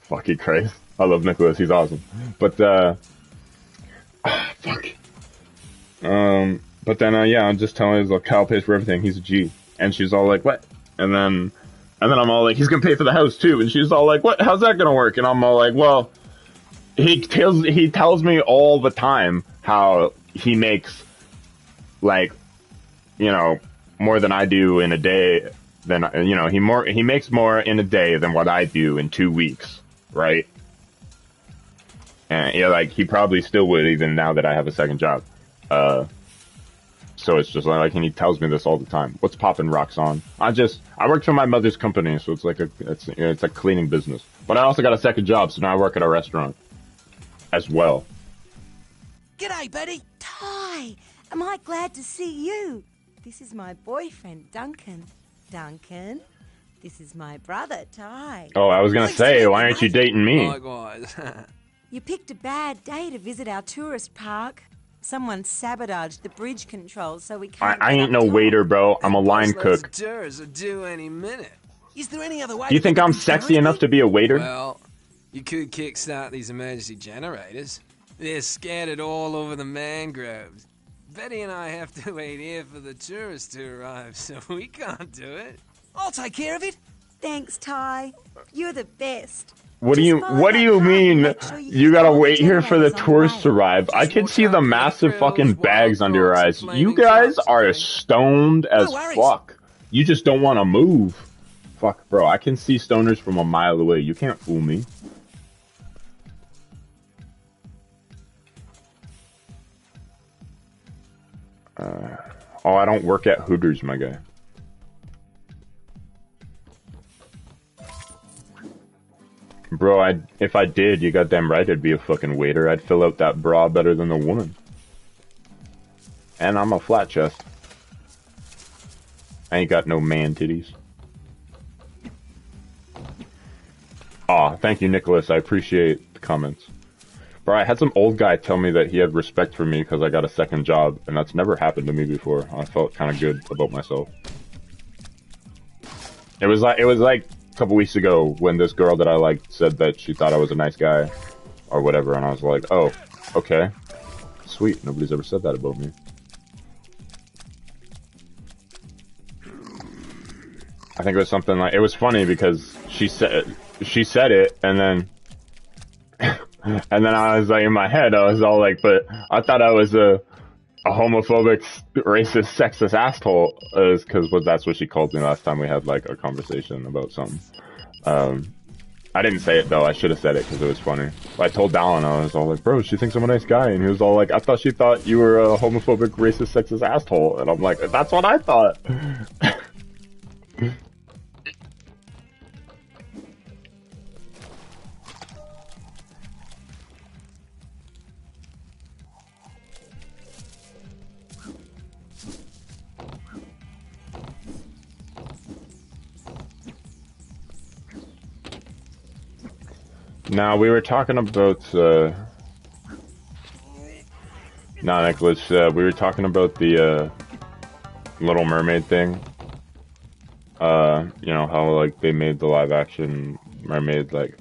Fucking Christ. I love Nicholas, he's awesome. But, fuck. But But then, yeah, I'm just telling her, like, Kyle pays for everything. He's a G. And she's all like, what? And then I'm all like, he's gonna pay for the house too. And she's all like, what? How's that gonna work? And I'm all like, well, he tells me all the time how he makes, like, you know, more than I do in a day. Than, you know, he makes more in a day than what I do in 2 weeks, right? And yeah, like, he probably still would even now that I have a second job. So it's just like, and he tells me this all the time. What's poppin', Roxanne? I work for my mother's company, so it's like it's a cleaning business. But I also got a second job, so now I work at a restaurant as well. G'day, Betty. Ty, am I glad to see you? This is my boyfriend, Duncan. Duncan, this is my brother, Ty. Oh, I was gonna say, why aren't you dating me? Likewise. You picked a bad day to visit our tourist park. Someone sabotaged the bridge controls, so we can't. I ain't no waiter, bro. I'm a line cook. Tours are due any minute. Is there any other way? Do you think I'm sexy enough to be a waiter? Well, you could kickstart these emergency generators. They're scattered all over the mangroves. Betty and I have to wait here for the tourists to arrive, so we can't do it. I'll take care of it. Thanks, Ty. You're the best. What do you mean you gotta wait here for the tourists to arrive? I can see the massive fucking bags under your eyes. You guys are stoned as fuck. You just don't want to move. Fuck, bro, I can see stoners from a mile away. You can't fool me. Oh, I don't work at Hooters, my guy. Bro, if I did, you goddamn right I'd be a fucking waiter. I'd fill out that bra better than the woman. And I'm a flat chest. I ain't got no man titties. Aw, thank you, Nicholas. I appreciate the comments. Bro, I had some old guy tell me that he had respect for me because I got a second job, and that's never happened to me before. I felt kind of good about myself. It was like a couple weeks ago when this girl that I liked said that she thought I was a nice guy or whatever, and I was like, oh, okay, sweet. Nobody's ever said that about me. I think it was something like, it was funny because she said it, and then and then I was like, in my head I was all like, but I thought I was a homophobic, racist, sexist asshole, because that's what she called me last time we had like a conversation about something. I didn't say it though. I should have said it because it was funny. I told Dallin, I was all like, bro, she thinks I'm a nice guy, and he was all like, I thought she thought you were a homophobic, racist, sexist asshole, and I'm like, that's what I thought. Now, we were talking about, Nicholas, we were talking about the, Little Mermaid thing. You know, how, like, they made the live-action mermaid, like,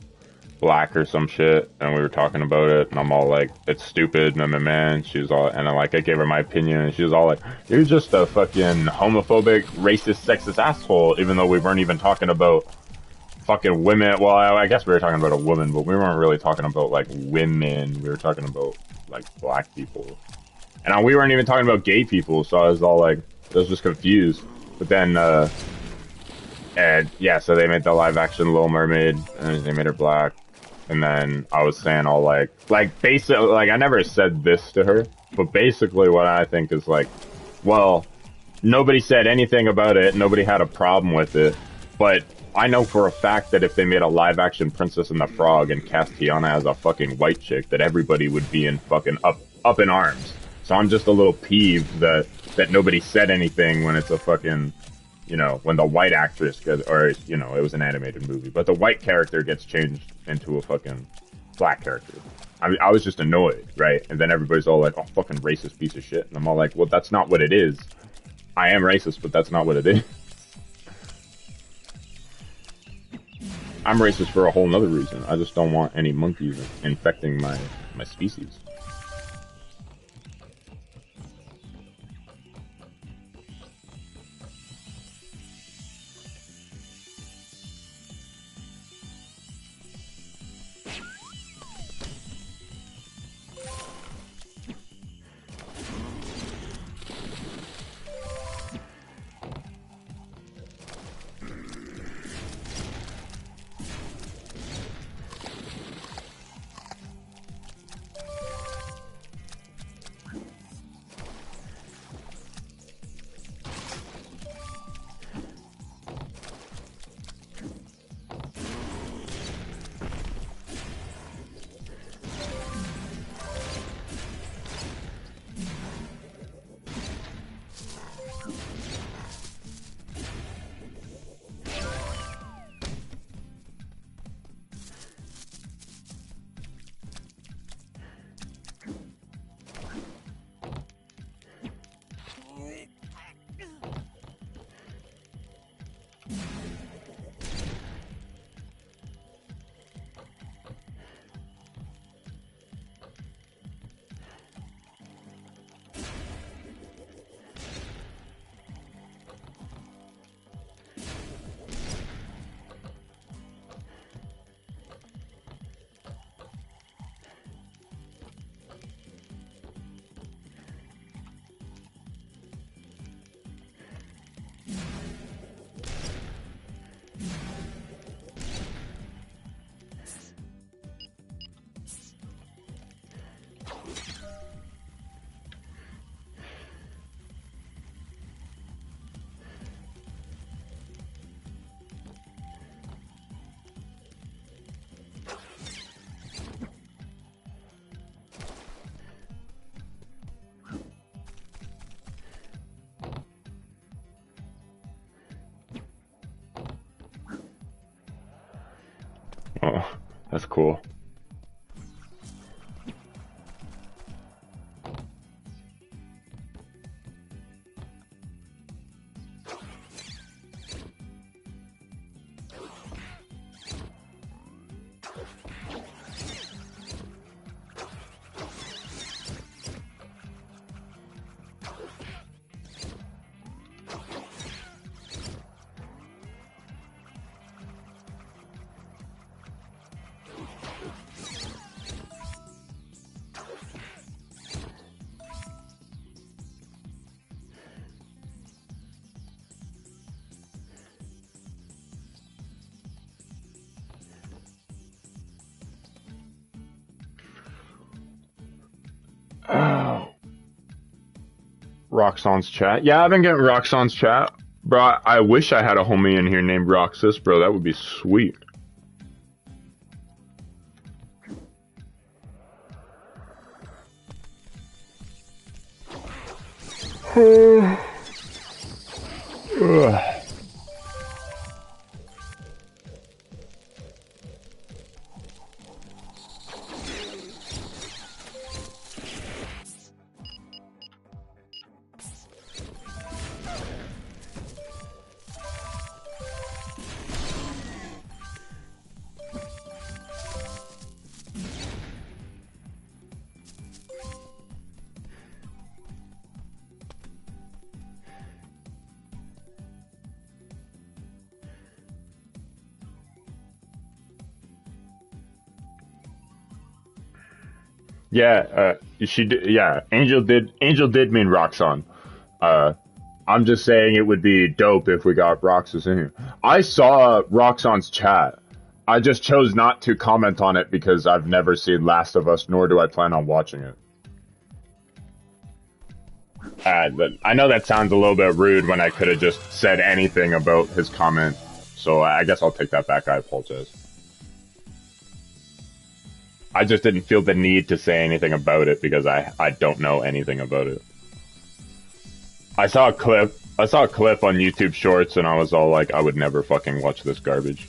black or some shit, and we were talking about it, and I'm all like, it's stupid, and I'm a man, she was all, and I gave her my opinion, and she was all like, you're just a fucking homophobic, racist, sexist asshole, even though we weren't even talking about fucking women. Well, I guess we were talking about a woman, but we weren't really talking about like women. We were talking about like black people, and we weren't even talking about gay people. So I was all like, I was just confused. But then, and yeah, so they made the live action Little Mermaid, and they made her black. And then I was saying all like basically, like I never said this to her, but basically what I think is like, well, nobody said anything about it. Nobody had a problem with it, but I know for a fact that if they made a live-action Princess and the Frog and cast Tiana as a fucking white chick, that everybody would be in fucking up in arms. So I'm just a little peeved that nobody said anything when it's a fucking, you know, when the white actress gets, or, you know, it was an animated movie, but the white character gets changed into a fucking black character. I was just annoyed, right? And then everybody's all like, oh, fucking racist piece of shit. And I'm all like, well, that's not what it is. I am racist, but that's not what it is. I'm racist for a whole nother reason. I just don't want any monkeys infecting my species. That's cool. Oh. Roxanne's chat. Yeah, I've been getting Roxanne's chat. Bro, I wish I had a homie in here named Roxas, bro. That would be sweet. Ugh. Yeah, she did. Yeah, Angel did mean Roxanne. I'm just saying it would be dope if we got Roxas in here. I saw Roxanne's chat. I just chose not to comment on it because I've never seen Last of Us, nor do I plan on watching it. But I know that sounds a little bit rude when I could have just said anything about his comment, so I guess I'll take that back. I apologize. I just didn't feel the need to say anything about it because I don't know anything about it. I saw a clip on YouTube Shorts and I was all like, I would never fucking watch this garbage.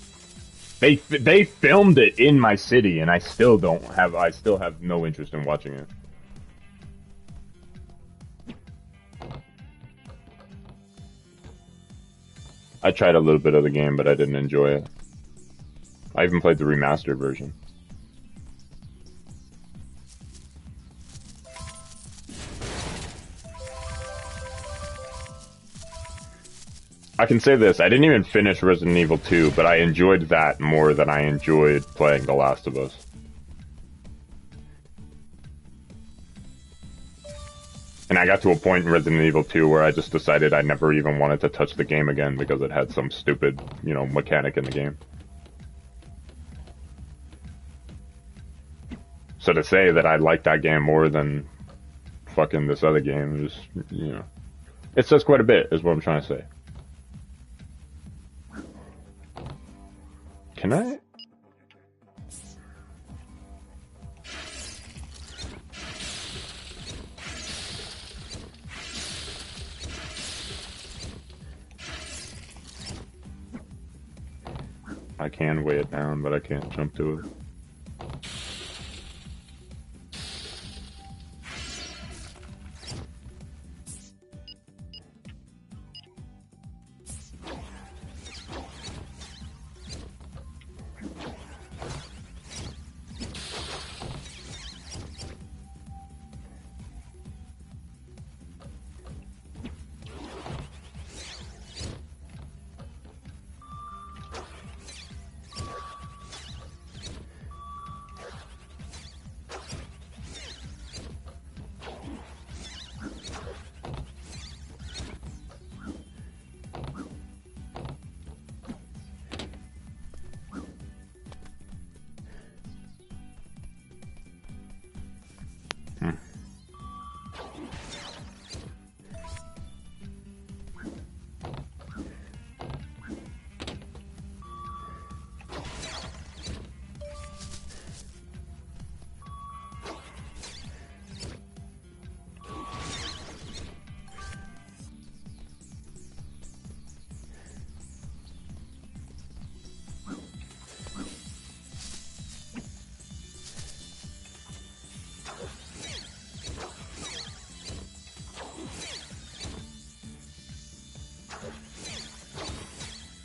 They filmed it in my city and I still have no interest in watching it. I tried a little bit of the game, but I didn't enjoy it. I even played the remastered version. I can say this, I didn't even finish Resident Evil 2, but I enjoyed that more than I enjoyed playing The Last of Us. And I got to a point in Resident Evil 2 where I just decided I never even wanted to touch the game again because it had some stupid, mechanic in the game. So to say that I liked that game more than fucking this other game is, it says quite a bit, is what I'm trying to say. Can I? I can weigh it down, but I can't jump to it.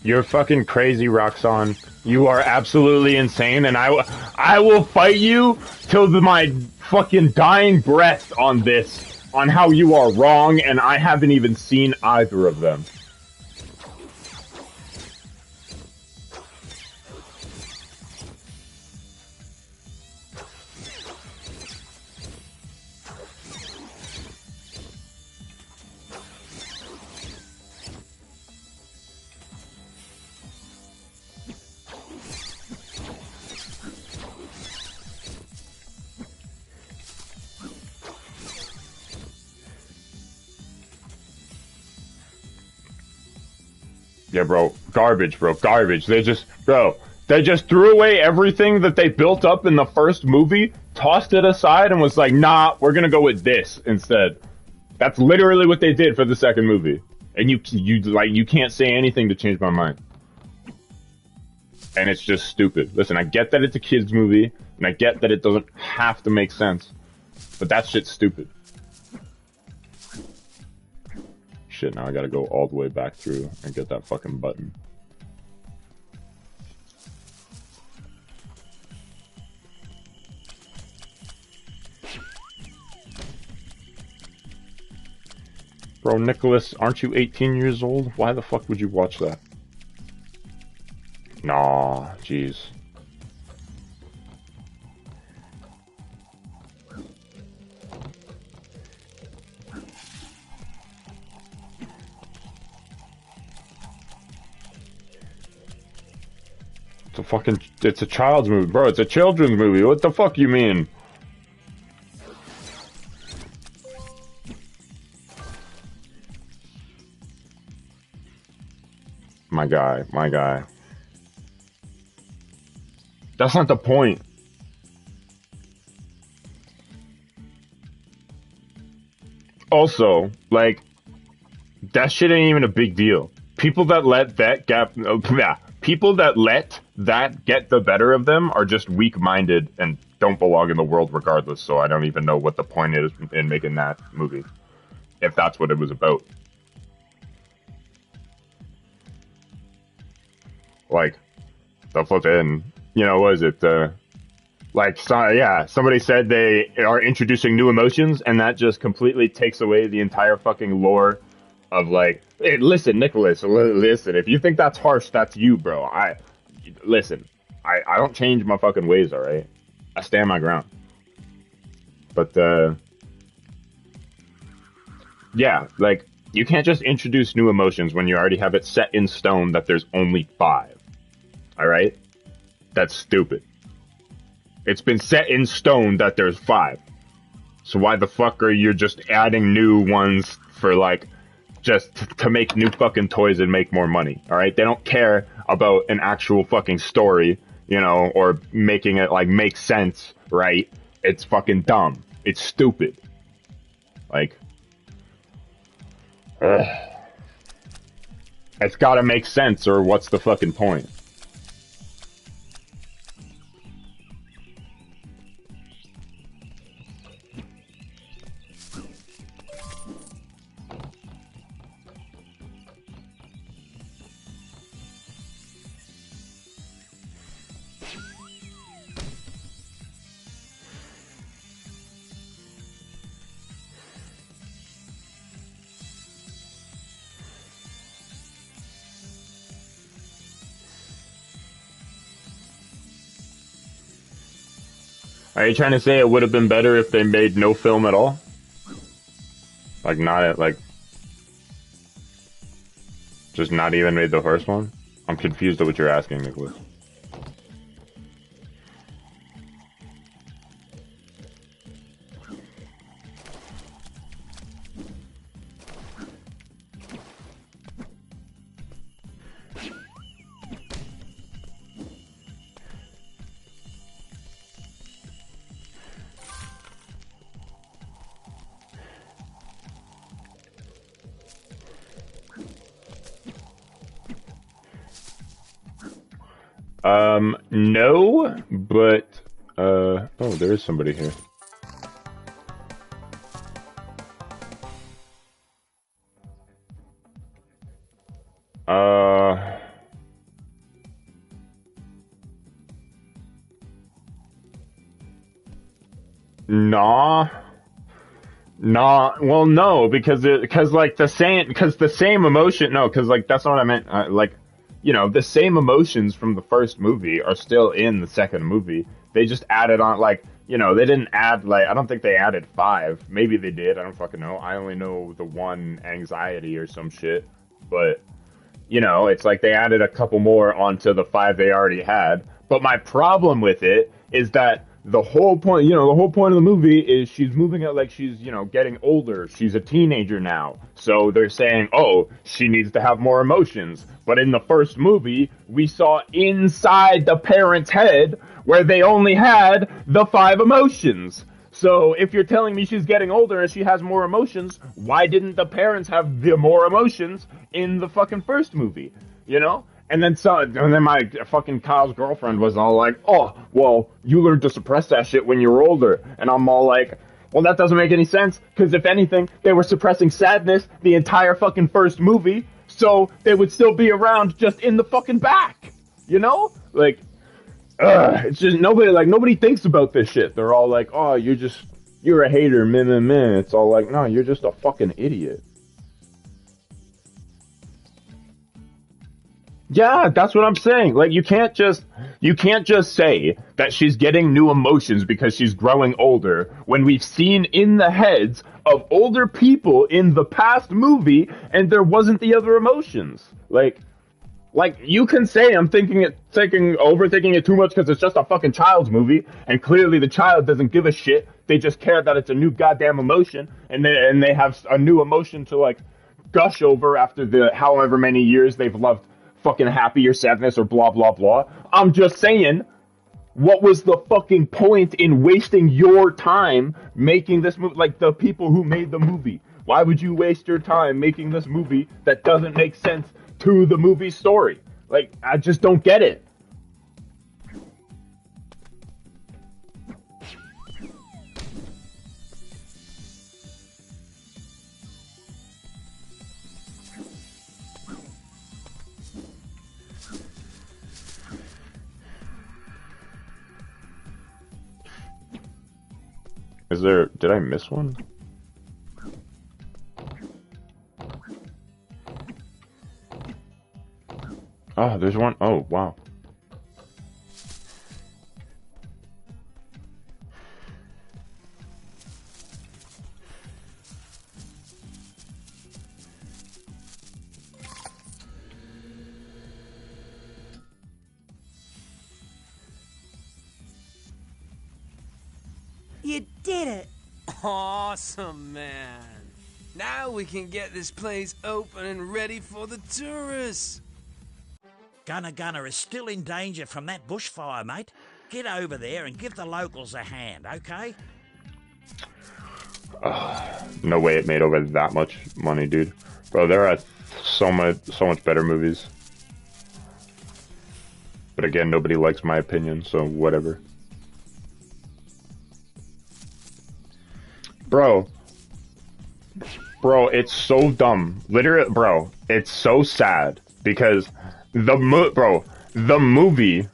You're fucking crazy, Roxanne. You are absolutely insane, and I will fight you till my fucking dying breath on this, on how you are wrong, and I haven't even seen either of them. Yeah, bro. Garbage, bro. Garbage. They just threw away everything that they built up in the first movie, tossed it aside, and was like, nah, we're gonna go with this instead. That's literally what they did for the second movie. And you can't say anything to change my mind. And it's just stupid. Listen, I get that it's a kid's movie, and I get that it doesn't have to make sense, but that shit's stupid. Shit, now I gotta go all the way back through and get that fucking button. Bro, Nicholas, aren't you 18 years old? Why the fuck would you watch that? Nah, jeez. It's a child's movie, bro. It's a children's movie. What the fuck you mean? My guy. That's not the point. Also, like, that shit ain't even a big deal. People that let that get the better of them are just weak-minded and don't belong in the world regardless, so I don't even know what the point is in making that movie, if that's what it was about. Like, the flippin', what is it, somebody said they are introducing new emotions, and that just completely takes away the entire fucking lore of, like, hey, listen, Nicholas, listen, if you think that's harsh, that's you, bro. I don't change my fucking ways, alright? I stand my ground. But, yeah, like, you can't just introduce new emotions when you already have it set in stone that there's only 5. Alright? That's stupid. It's been set in stone that there's 5. So why the fuck are you just adding new ones for, like, just to make new fucking toys and make more money, alright? They don't care about an actual fucking story, or making it, like, make sense, right? It's fucking dumb. It's stupid. Like, it's gotta make sense, or what's the fucking point? Are you trying to say it would have been better if they made no film at all? Like, just not even made the first one? I'm confused at what you're asking, Nicholas. No, but, oh, there is somebody here. Nah. Nah, well, no, because the same emotion. No, because like that's not what I meant. Like, the same emotions from the first movie are still in the second movie. They just added on, like, they didn't add, like, I don't think they added 5. Maybe they did. I don't fucking know. I only know the one anxiety or some shit. But it's like they added a couple more onto the 5 they already had. But my problem with it is that the whole point, the whole point of the movie is she's moving out, like she's, getting older. She's a teenager now. So they're saying, oh, she needs to have more emotions. But in the first movie, we saw inside the parent's head where they only had the 5 emotions. So if you're telling me she's getting older and she has more emotions, why didn't the parents have the more emotions in the fucking first movie? And then my fucking Kyle's girlfriend was all like, oh, well, you learned to suppress that shit when you were older. And I'm all like, well, that doesn't make any sense, because if anything, they were suppressing sadness the entire fucking first movie, so they would still be around just in the fucking back. Like, it's just nobody thinks about this shit. They're all like, oh, you're a hater, meh. It's all like, no, you're just a fucking idiot. Yeah, that's what I'm saying. Like, you can't just say that she's getting new emotions because she's growing older when we've seen in the heads of older people in the past movie and there wasn't the other emotions. Like you can say I'm overthinking it too much because it's just a fucking child's movie, and clearly the child doesn't give a shit. They just care that it's a new goddamn emotion, and they have a new emotion to like gush over after the however many years they've loved fucking happy or sadness or blah blah blah. I'm just saying, what was the fucking point in wasting your time making this movie? Like, the people who made the movie, why would you waste your time making this movie that doesn't make sense to the movie story? Like, I just don't get it. Did I miss one? Oh, there's one. Oh, wow. You did it! Awesome, man. Now we can get this place open and ready for the tourists. Gunner is still in danger from that bushfire, mate. Get over there and give the locals a hand, okay? No way it made over that much money, dude. Bro, there are so much better movies. But again, nobody likes my opinion, so whatever. Bro, it's so dumb. Literally, bro, it's so sad because the movie,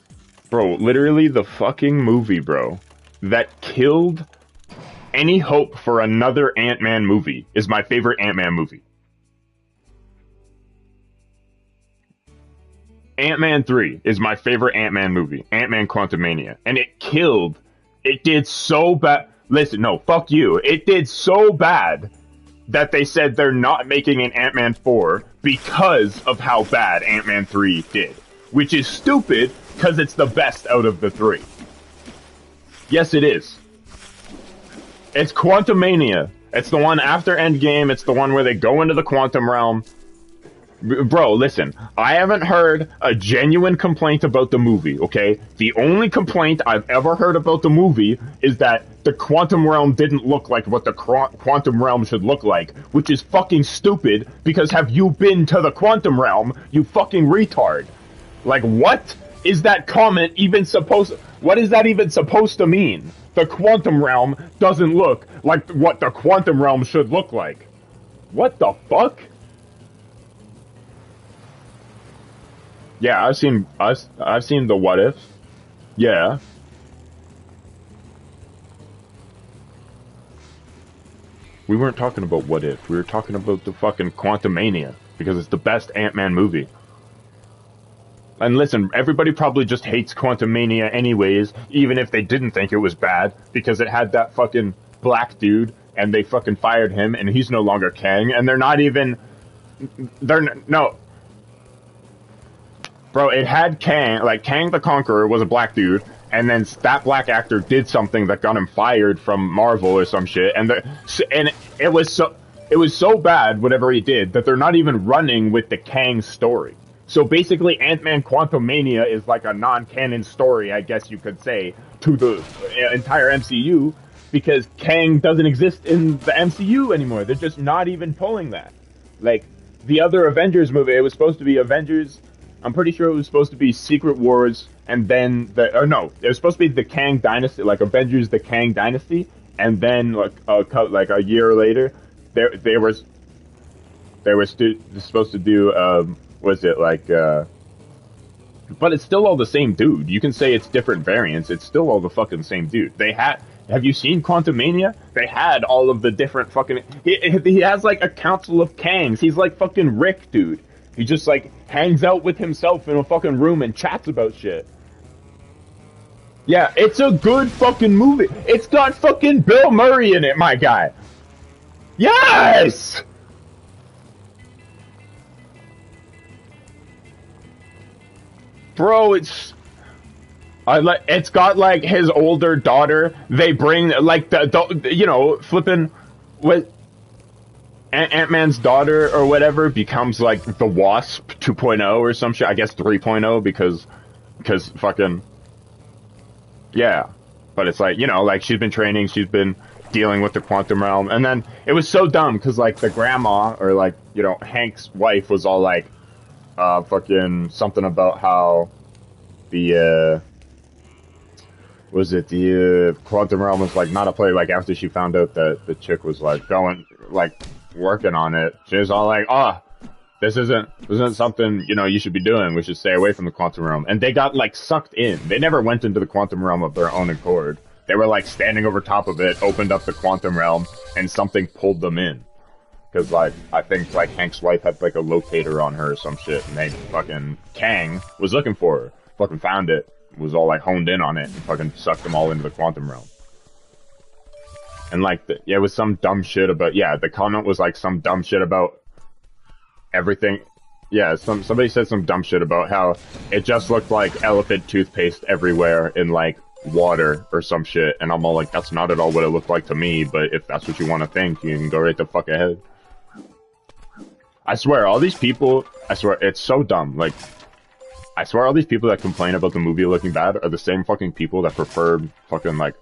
bro, literally the fucking movie, bro, that killed any hope for another Ant-Man movie is my favorite Ant-Man movie. Ant-Man 3 is my favorite Ant-Man movie, Ant-Man Quantumania, and it did so bad. Listen, no, fuck you. It did so bad that they said they're not making an Ant-Man 4 because of how bad Ant-Man 3 did. Which is stupid, because it's the best out of the 3. Yes, it is. It's Quantumania. It's the one after Endgame. It's the one where they go into the quantum realm. Bro, listen, I haven't heard a genuine complaint about the movie, okay? The only complaint I've ever heard about the movie is that the quantum realm didn't look like what the quantum realm should look like, which is fucking stupid, because have you been to the quantum realm, you fucking retard? Like, what is that comment even what is that even supposed to mean? The quantum realm doesn't look like what the quantum realm should look like. What the fuck? Yeah, I've seen the What If. Yeah. We weren't talking about What If. We were talking about the fucking Quantumania because it's the best Ant-Man movie. And listen, everybody probably just hates Quantumania anyways, even if they didn't think it was bad, because it had that fucking black dude, and they fucking fired him, and he's no longer Kang, and they're not even... No. Bro, it had Kang, like, Kang the Conqueror was a black dude, and then that black actor did something that got him fired from Marvel or some shit, and it was so bad, whatever he did, that they're not even running with the Kang story. So basically, Ant-Man Quantumania is like a non-canon story, I guess you could say, to the entire MCU, because Kang doesn't exist in the MCU anymore. They're just not even pulling that. Like, the other Avengers movie, it was supposed to be Avengers... I'm pretty sure it was supposed to be Secret Wars, and then it was supposed to be the Kang Dynasty, like Avengers: The Kang Dynasty, and then like a year later, they were supposed to do but it's still all the same dude. You can say it's different variants. It's still all the fucking same dude. Have you seen Quantumania? They had all of the different fucking. He has like a council of Kangs. He's like fucking Rick, dude. He just, like, hangs out with himself in a fucking room and chats about shit. Yeah, it's a good fucking movie. It's got fucking Bill Murray in it, my guy. Yes! Bro, it's got, like, his older daughter. They bring, like, flipping... What... Ant-Man's daughter or whatever becomes like the Wasp 2.0 or some shit. I guess 3.0 because fucking yeah. But it's like, like she's been training, she's been dealing with the quantum realm, and then it was so dumb because like the grandma or like Hank's wife was all like fucking something about how the quantum realm was like not a play. Like after she found out that the chick was like going like working on it, she was all like, this isn't something you should be doing. We should stay away from the quantum realm. And they got like sucked in. They never went into the quantum realm of their own accord. They were like standing over top of it, opened up the quantum realm, and something pulled them in. Because like I think like Hank's wife had like a locator on her or some shit, and they fucking Kang was looking for her, fucking found it, was all like honed in on it, and fucking sucked them all into the quantum realm. And like, it was some dumb shit about, the comment was like some dumb shit about everything. Yeah, somebody said some dumb shit about how it just looked like elephant toothpaste everywhere in like water or some shit. And I'm all like, that's not at all what it looked like to me, but if that's what you want to think, you can go right the fuck ahead. I swear, all these people, it's so dumb. Like, I swear all these people that complain about the movie looking bad are the same fucking people that prefer fucking like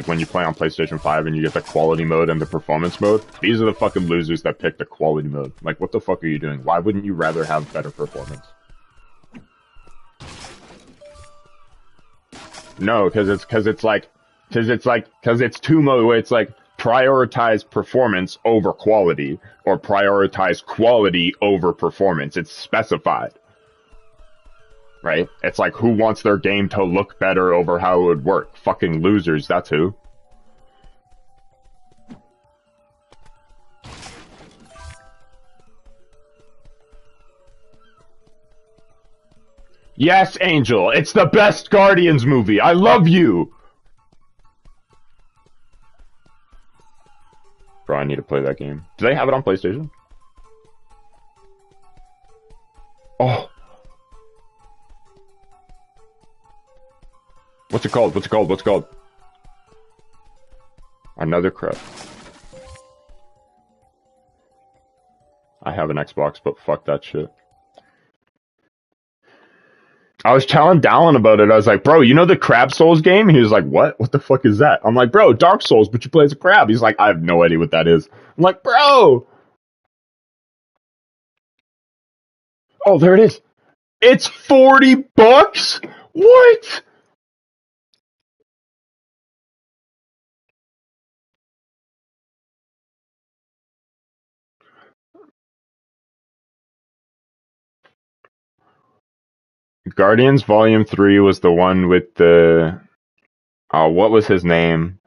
when you play on PlayStation 5 and you get the quality mode and the performance mode, these are the fucking losers that pick the quality mode. Like, what the fuck are you doing? Why wouldn't you rather have better performance? No, because it's two mode where it's like prioritize performance over quality or prioritize quality over performance. It's specified. Right? It's like, who wants their game to look better over how it would work? Fucking losers, that's who. Yes, Angel, it's the best Guardians movie. I love you! Bro, I need to play that game. Do they have it on PlayStation? Oh. What's it called? What's it called? What's it called? Another crap. I have an Xbox, but fuck that shit. I was telling Dallin about it. I was like, bro, you know the Crab Souls game? He was like, what? What the fuck is that? I'm like, bro, Dark Souls, but you play as a crab. He's like, I have no idea what that is. I'm like, bro! Oh, there it is. It's $40? What? Guardians Volume 3 was the one with the... Oh, what was his name?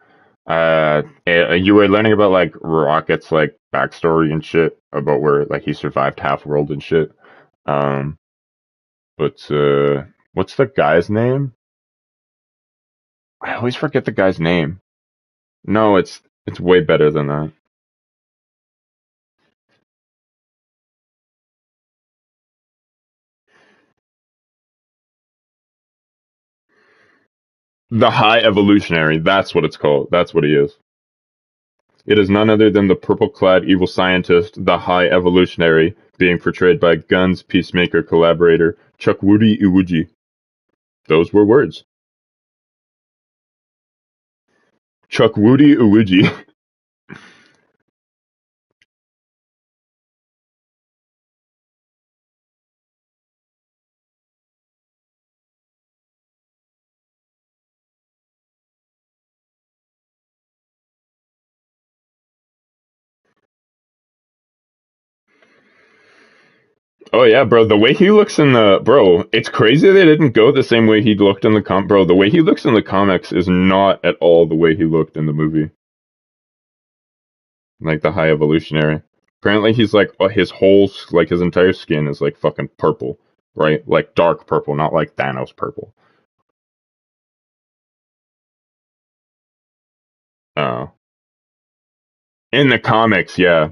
You were learning about like Rocket's like backstory and shit about where like he survived half world and shit. Um, but what's the guy's name? I always forget the guy's name. No, it's way better than that. The High Evolutionary. That's what it's called. That's what he is. It is none other than the purple-clad evil scientist, the High Evolutionary, being portrayed by Gunn's Peacemaker collaborator Chukwudi Iwuji. Those were words. Chukwudi Iwuji. Oh yeah, bro. The way he looks in the bro, it's crazy they didn't go the same way he looked in the bro. The way he looks in the comics is not at all the way he looked in the movie. Like the High Evolutionary. Apparently, he's like his whole like his entire skin is like fucking purple, right? Like dark purple, not like Thanos purple. Oh, in the comics, yeah.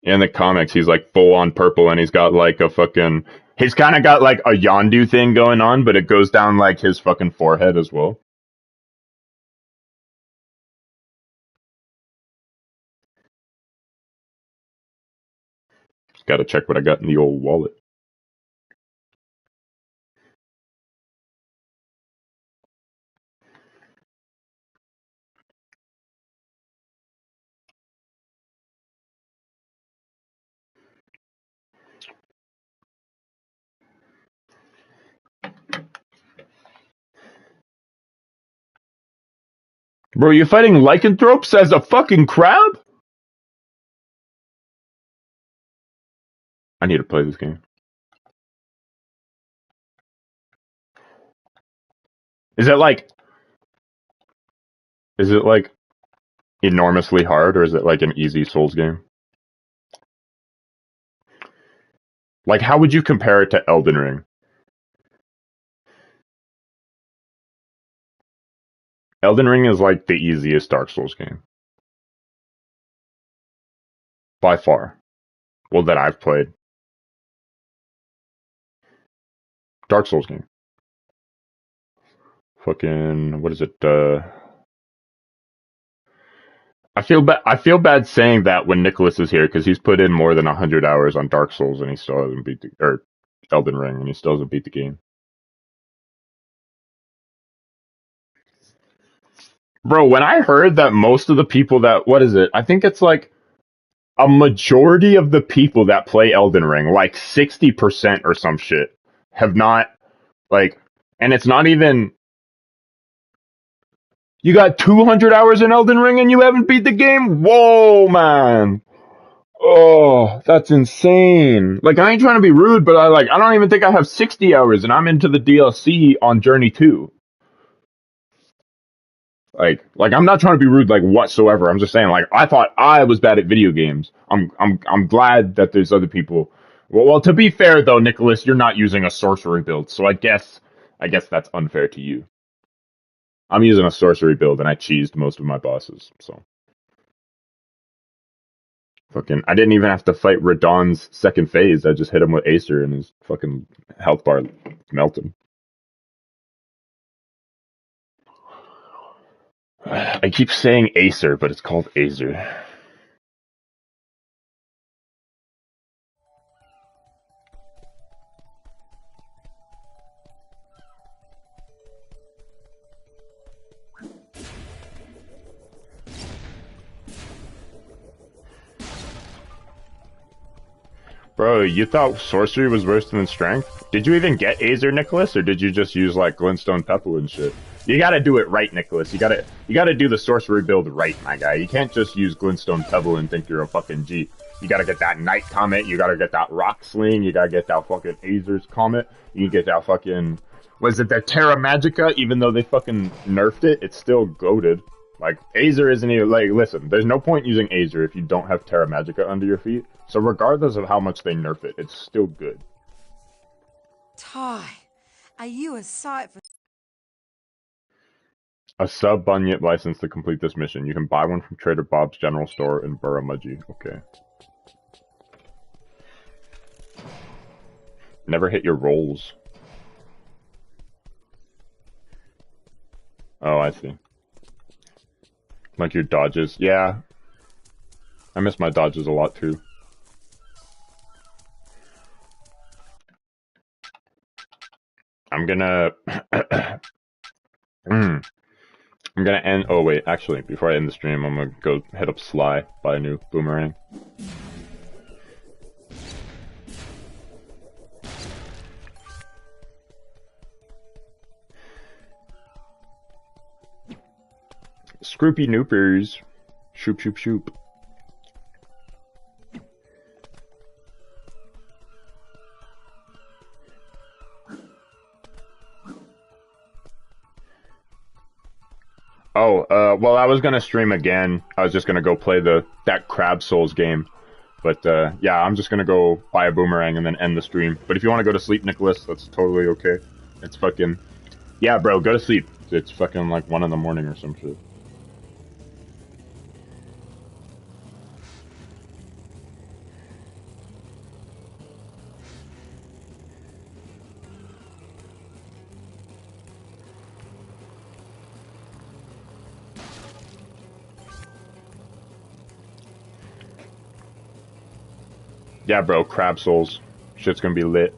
In the comics, he's like full on purple, and he's got like a fucking. He's kind of got like a Yondu thing going on, but it goes down like his fucking forehead as well. Got to check what I got in the old wallet. Bro, you fighting lycanthropes as a fucking crab? I need to play this game. Is it like is it like enormously hard or is it like an easy Souls game? Like how would you compare it to Elden Ring? Elden Ring is like the easiest Dark Souls game by far. Well, that I've played. Dark Souls game. Fucking what is it? I feel bad saying that when Nicholas is here because he's put in more than 100 hours on Dark Souls and he still hasn't beat or Elden Ring and he still hasn't beat the game. Bro, when I heard that most of the people that what is it? I think it's like a majority of the people that play Elden Ring, like 60% or some shit, have not like and it's not even you got 200 hours in Elden Ring and you haven't beat the game? Whoa, man. Oh, that's insane. Like, I ain't trying to be rude, but I don't even think I have 60 hours and I'm into the DLC on Journey 2. Like I'm not trying to be rude, like, whatsoever. I'm just saying, like, I thought I was bad at video games. I'm glad that there's other people. Well, to be fair, though, Nicholas, you're not using a sorcery build, so I guess that's unfair to you. I'm using a sorcery build and I cheesed most of my bosses, so. Fucking, I didn't even have to fight Radon's second phase. I just hit him with Acer and his fucking health bar melted. I keep saying Acer, but it's called Acer. Bro, you thought sorcery was worse than strength? Did you even get Azer, Nicholas, or did you just use like glintstone pebble and shit? You gotta do it right, Nicholas. You gotta do the sorcery build right, my guy. You can't just use glintstone pebble and think you're a fucking G. You gotta get that Night Comet, you gotta get that Rock Sling, you gotta get that fucking Azer's Comet, you can get that fucking was it the Terra Magica, even though they fucking nerfed it, it's still goated. Like, Azer isn't even, like, listen, there's no point using Azer if you don't have Terra Magica under your feet. So regardless of how much they nerf it, it's still good. Ty, are you a sight for... A sub-Bunyip license to complete this mission. You can buy one from Trader Bob's General Store in Burramudgee. Okay. Never hit your rolls. Oh, I see. Like your dodges. Yeah. I miss my dodges a lot too. I'm gonna... I'm gonna end... Oh wait, actually, before I end the stream, I'm gonna go hit up Sly, buy a new boomerang. Scroopy Noopers. Shoop, shoop, shoop. Oh, well, I was gonna stream again. I was just gonna go play that Crab Souls game. But, yeah, I'm just gonna go buy a boomerang and then end the stream. But if you wanna go to sleep, Nicholas, that's totally okay. It's fucking... Yeah, bro, go to sleep. It's fucking like 1 in the morning or some shit. Yeah, bro, Crab Souls. Shit's gonna be lit.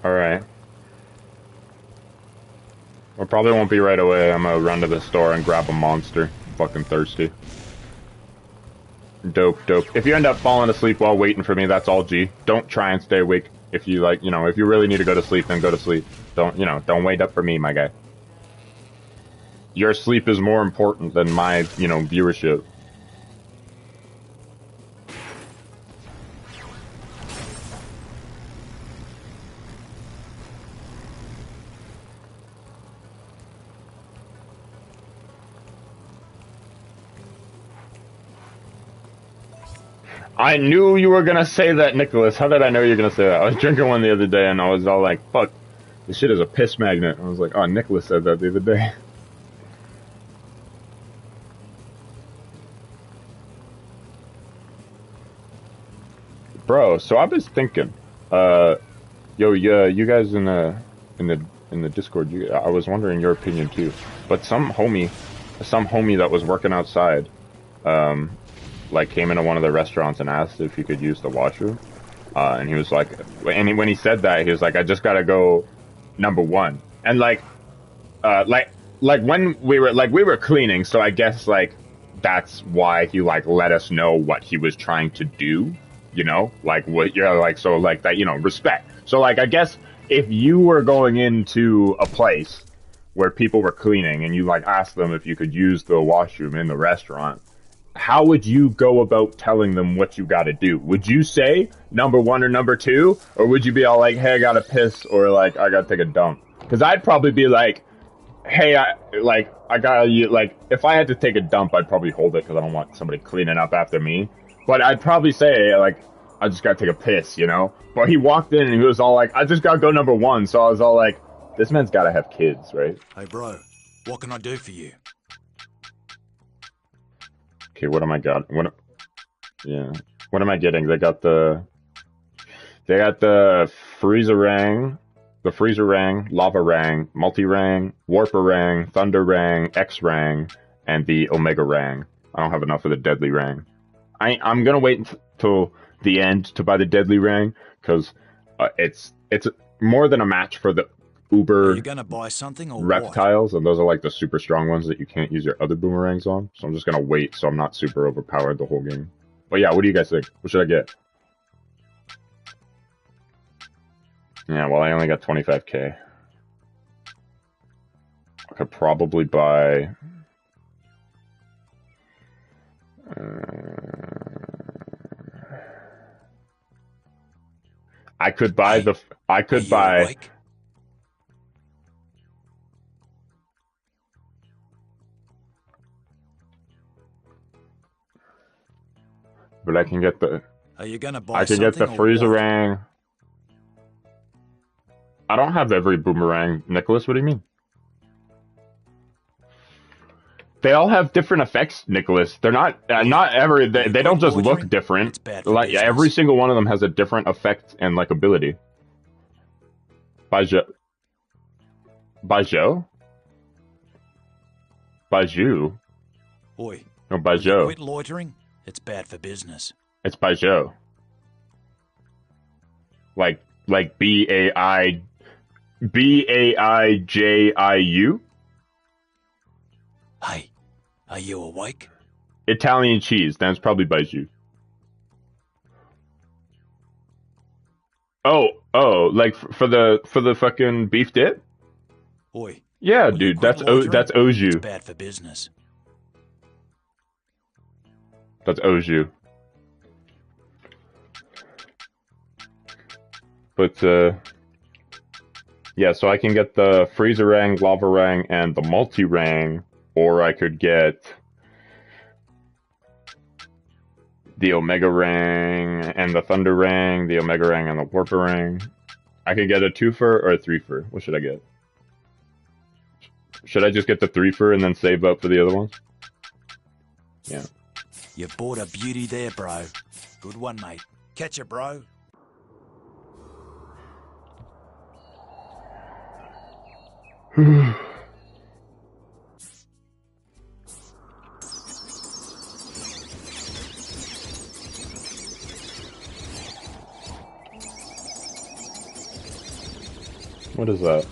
Alright. Well, probably won't be right away. I'm gonna run to the store and grab a monster. I'm fucking thirsty. Dope, dope. If you end up falling asleep while waiting for me, that's all G. Don't try and stay awake. If you, like, you know, if you really need to go to sleep, then go to sleep. Don't, you know, don't wait up for me, my guy. Your sleep is more important than my, you know, viewership. I knew you were gonna say that, Nicholas. How did I know you were gonna say that? I was drinking one the other day and I was all like, fuck, this shit is a piss magnet. I was like, oh, Nicholas said that the other day. Bro, so I was thinking, yo, yeah, you guys in the Discord, I was wondering your opinion too. But some homie that was working outside, like came into one of the restaurants and asked if he could use the washroom. And he was like, when he said that, he was like, I just gotta go number 1. And like when we were cleaning, so I guess like that's why he like let us know what he was trying to do, you know, like what you're like, so like that, you know, respect. So like, I guess if you were going into a place where people were cleaning and you like asked them if you could use the washroom in the restaurant, how would you go about telling them what you gotta do? Would you say number 1 or number 2? Or would you be all like, hey, I gotta piss, or like, I gotta take a dump? Because I'd probably be like, hey, I gotta, like, if I had to take a dump, I'd probably hold it because I don't want somebody cleaning up after me. But I'd probably say, like, I just gotta take a piss, you know? But he walked in and he was all like, I just gotta go number 1. So I was all like, this man's gotta have kids, right? Hey, bro, what can I do for you? Okay, what am I got? What am I getting? They got the Freezerang, Lava-Rang, Multi-Rang, Warper-Rang, Thunder-Rang, X-Rang, and the Omega-Rang. I don't have enough of the Deadly Rang. I'm gonna wait until the end to buy the Deadly Rang, because it's more than a match for the Uber Are you gonna buy something or reptiles, and those are like the super strong ones that you can't use your other boomerangs on. So I'm just gonna wait so I'm not super overpowered the whole game. But yeah, what do you guys think? What should I get? Yeah, well, I only got 25k. I could probably buy. I could buy Hey, I Are could you buy. awake? But I can get the. Are you gonna buy I can get the something or what? freezerang. I don't have every boomerang, Nicholas. What do you mean? They all have different effects, Nicholas. They're not not every. They don't just look different. It's bad for Like business. every single one of them has a different effect and like ability. Bajou. Bajou. Bajou. Oi, No, will you Bajou. quit loitering? It's bad for business. It's Bajou. Like Baijiu. Hey, are you awake? Italian cheese. Then it's probably Baijiu. Oh, like for the fucking beef dip? Oi, Yeah, will you dude, quit loitering? that's It's Oju. bad for business. That's Oju. But yeah, so I can get the freezerang, lavarang, and the multi-rang, or I could get the omega rang and the thunder rang, the omega rang and the warper rang. I could get a 2-fer or a 3-fer. What should I get? Should I just get the 3-fer and then save up for the other ones? Yeah. You bought a beauty there, bro. Good one, mate. Catch it, bro. What is that?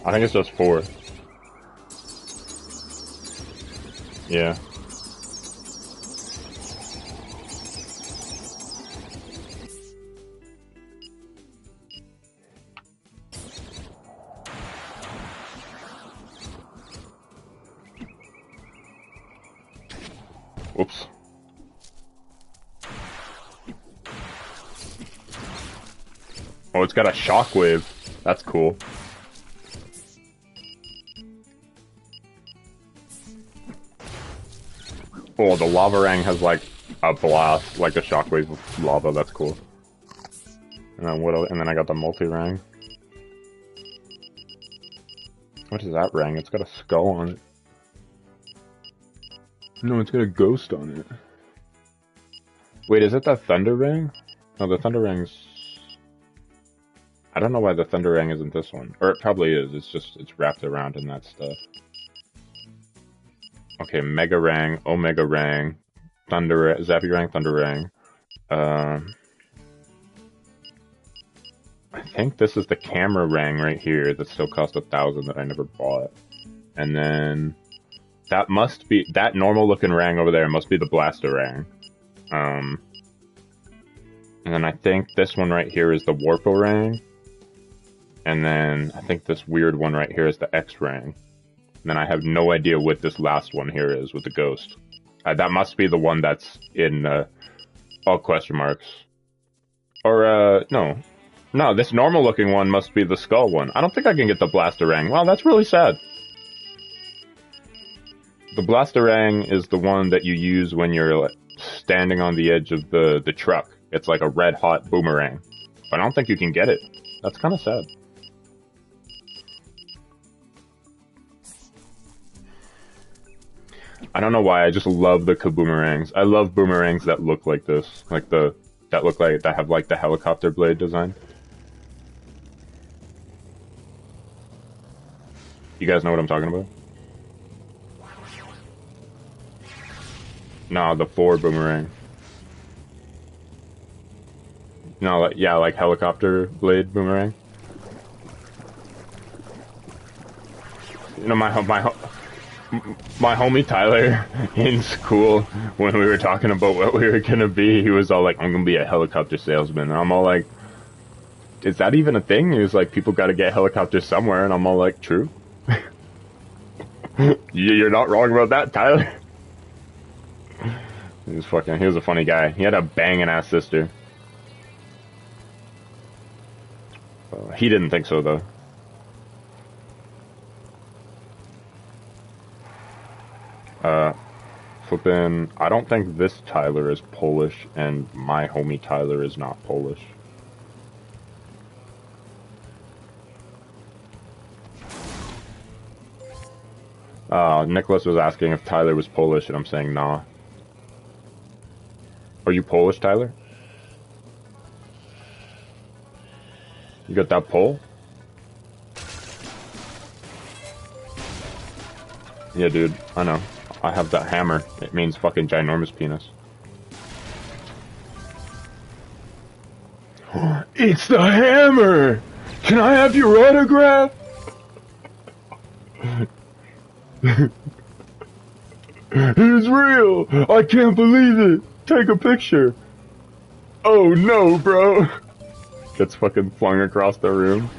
I think it's just 4. Yeah. Whoops. Oh, it's got a shockwave. That's cool. Oh, the lavarang has like a blast, like a shockwave of lava. That's cool. And then what? And then I got the multi-rang. What is that rang? It's got a skull on it. No, it's got a ghost on it. Wait, is it the thunder rang? No, the thunder rang's. I don't know why the thunder rang isn't this one, or it probably is. It's just it's wrapped around in that stuff. Okay, Mega Rang, Omega Rang, Thunder, Zappy Rang, Thunder Rang. I think this is the camera Rang right here that still cost 1,000 that I never bought. And then that must be that normal looking Rang over there must be the Blaster Rang. And then I think this one right here is the Warpo Rang. And then I think this weird one right here is the X Rang. And then I have no idea what this last one here is with the ghost. That must be the one that's in all question marks. Or no, this normal looking one must be the skull one. I don't think I can get the Blasterang. Wow, that's really sad. The Blasterang is the one that you use when you're like, standing on the edge of the truck. It's like a red hot boomerang. But I don't think you can get it. That's kind of sad. I don't know why, I just love the kaboomerangs. I love boomerangs that look like this. Like that have like the helicopter blade design. You guys know what I'm talking about? No, the 4 boomerang. No, like, yeah, like helicopter blade boomerang. You know, my homie Tyler in school, when we were talking about what we were gonna be, he was all like, I'm gonna be a helicopter salesman. And I'm all like, is that even a thing? He was like, people gotta get helicopters somewhere. And I'm all like, true. You're not wrong about that, Tyler. He was a funny guy. He had a banging ass sister. He didn't think so, though. Flippin', I don't think this Tyler is Polish, and my homie Tyler is not Polish. Nicholas was asking if Tyler was Polish, and I'm saying nah. Are you Polish, Tyler? You got that pole? Yeah, dude, I know. I have that hammer. It means fucking ginormous penis. It's the hammer! Can I have your autograph? It's real! I can't believe it! Take a picture! Oh no, bro! Gets fucking flung across the room.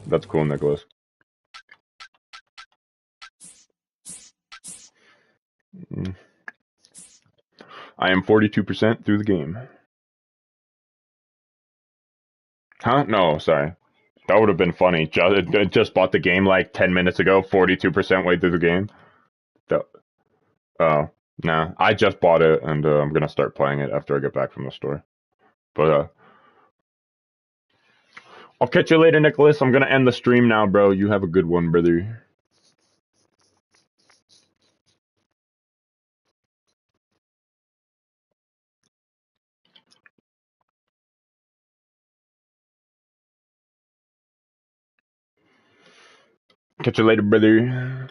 That's cool, Nicholas. I am 42% through the game. Huh? No, sorry. That would have been funny. Just bought the game like 10 minutes ago, 42% way through the game. Oh, nah. I just bought it, and I'm gonna start playing it after I get back from the store. But, I'll catch you later, Nicholas. I'm gonna end the stream now, bro. You have a good one, brother. Catch you later, brother.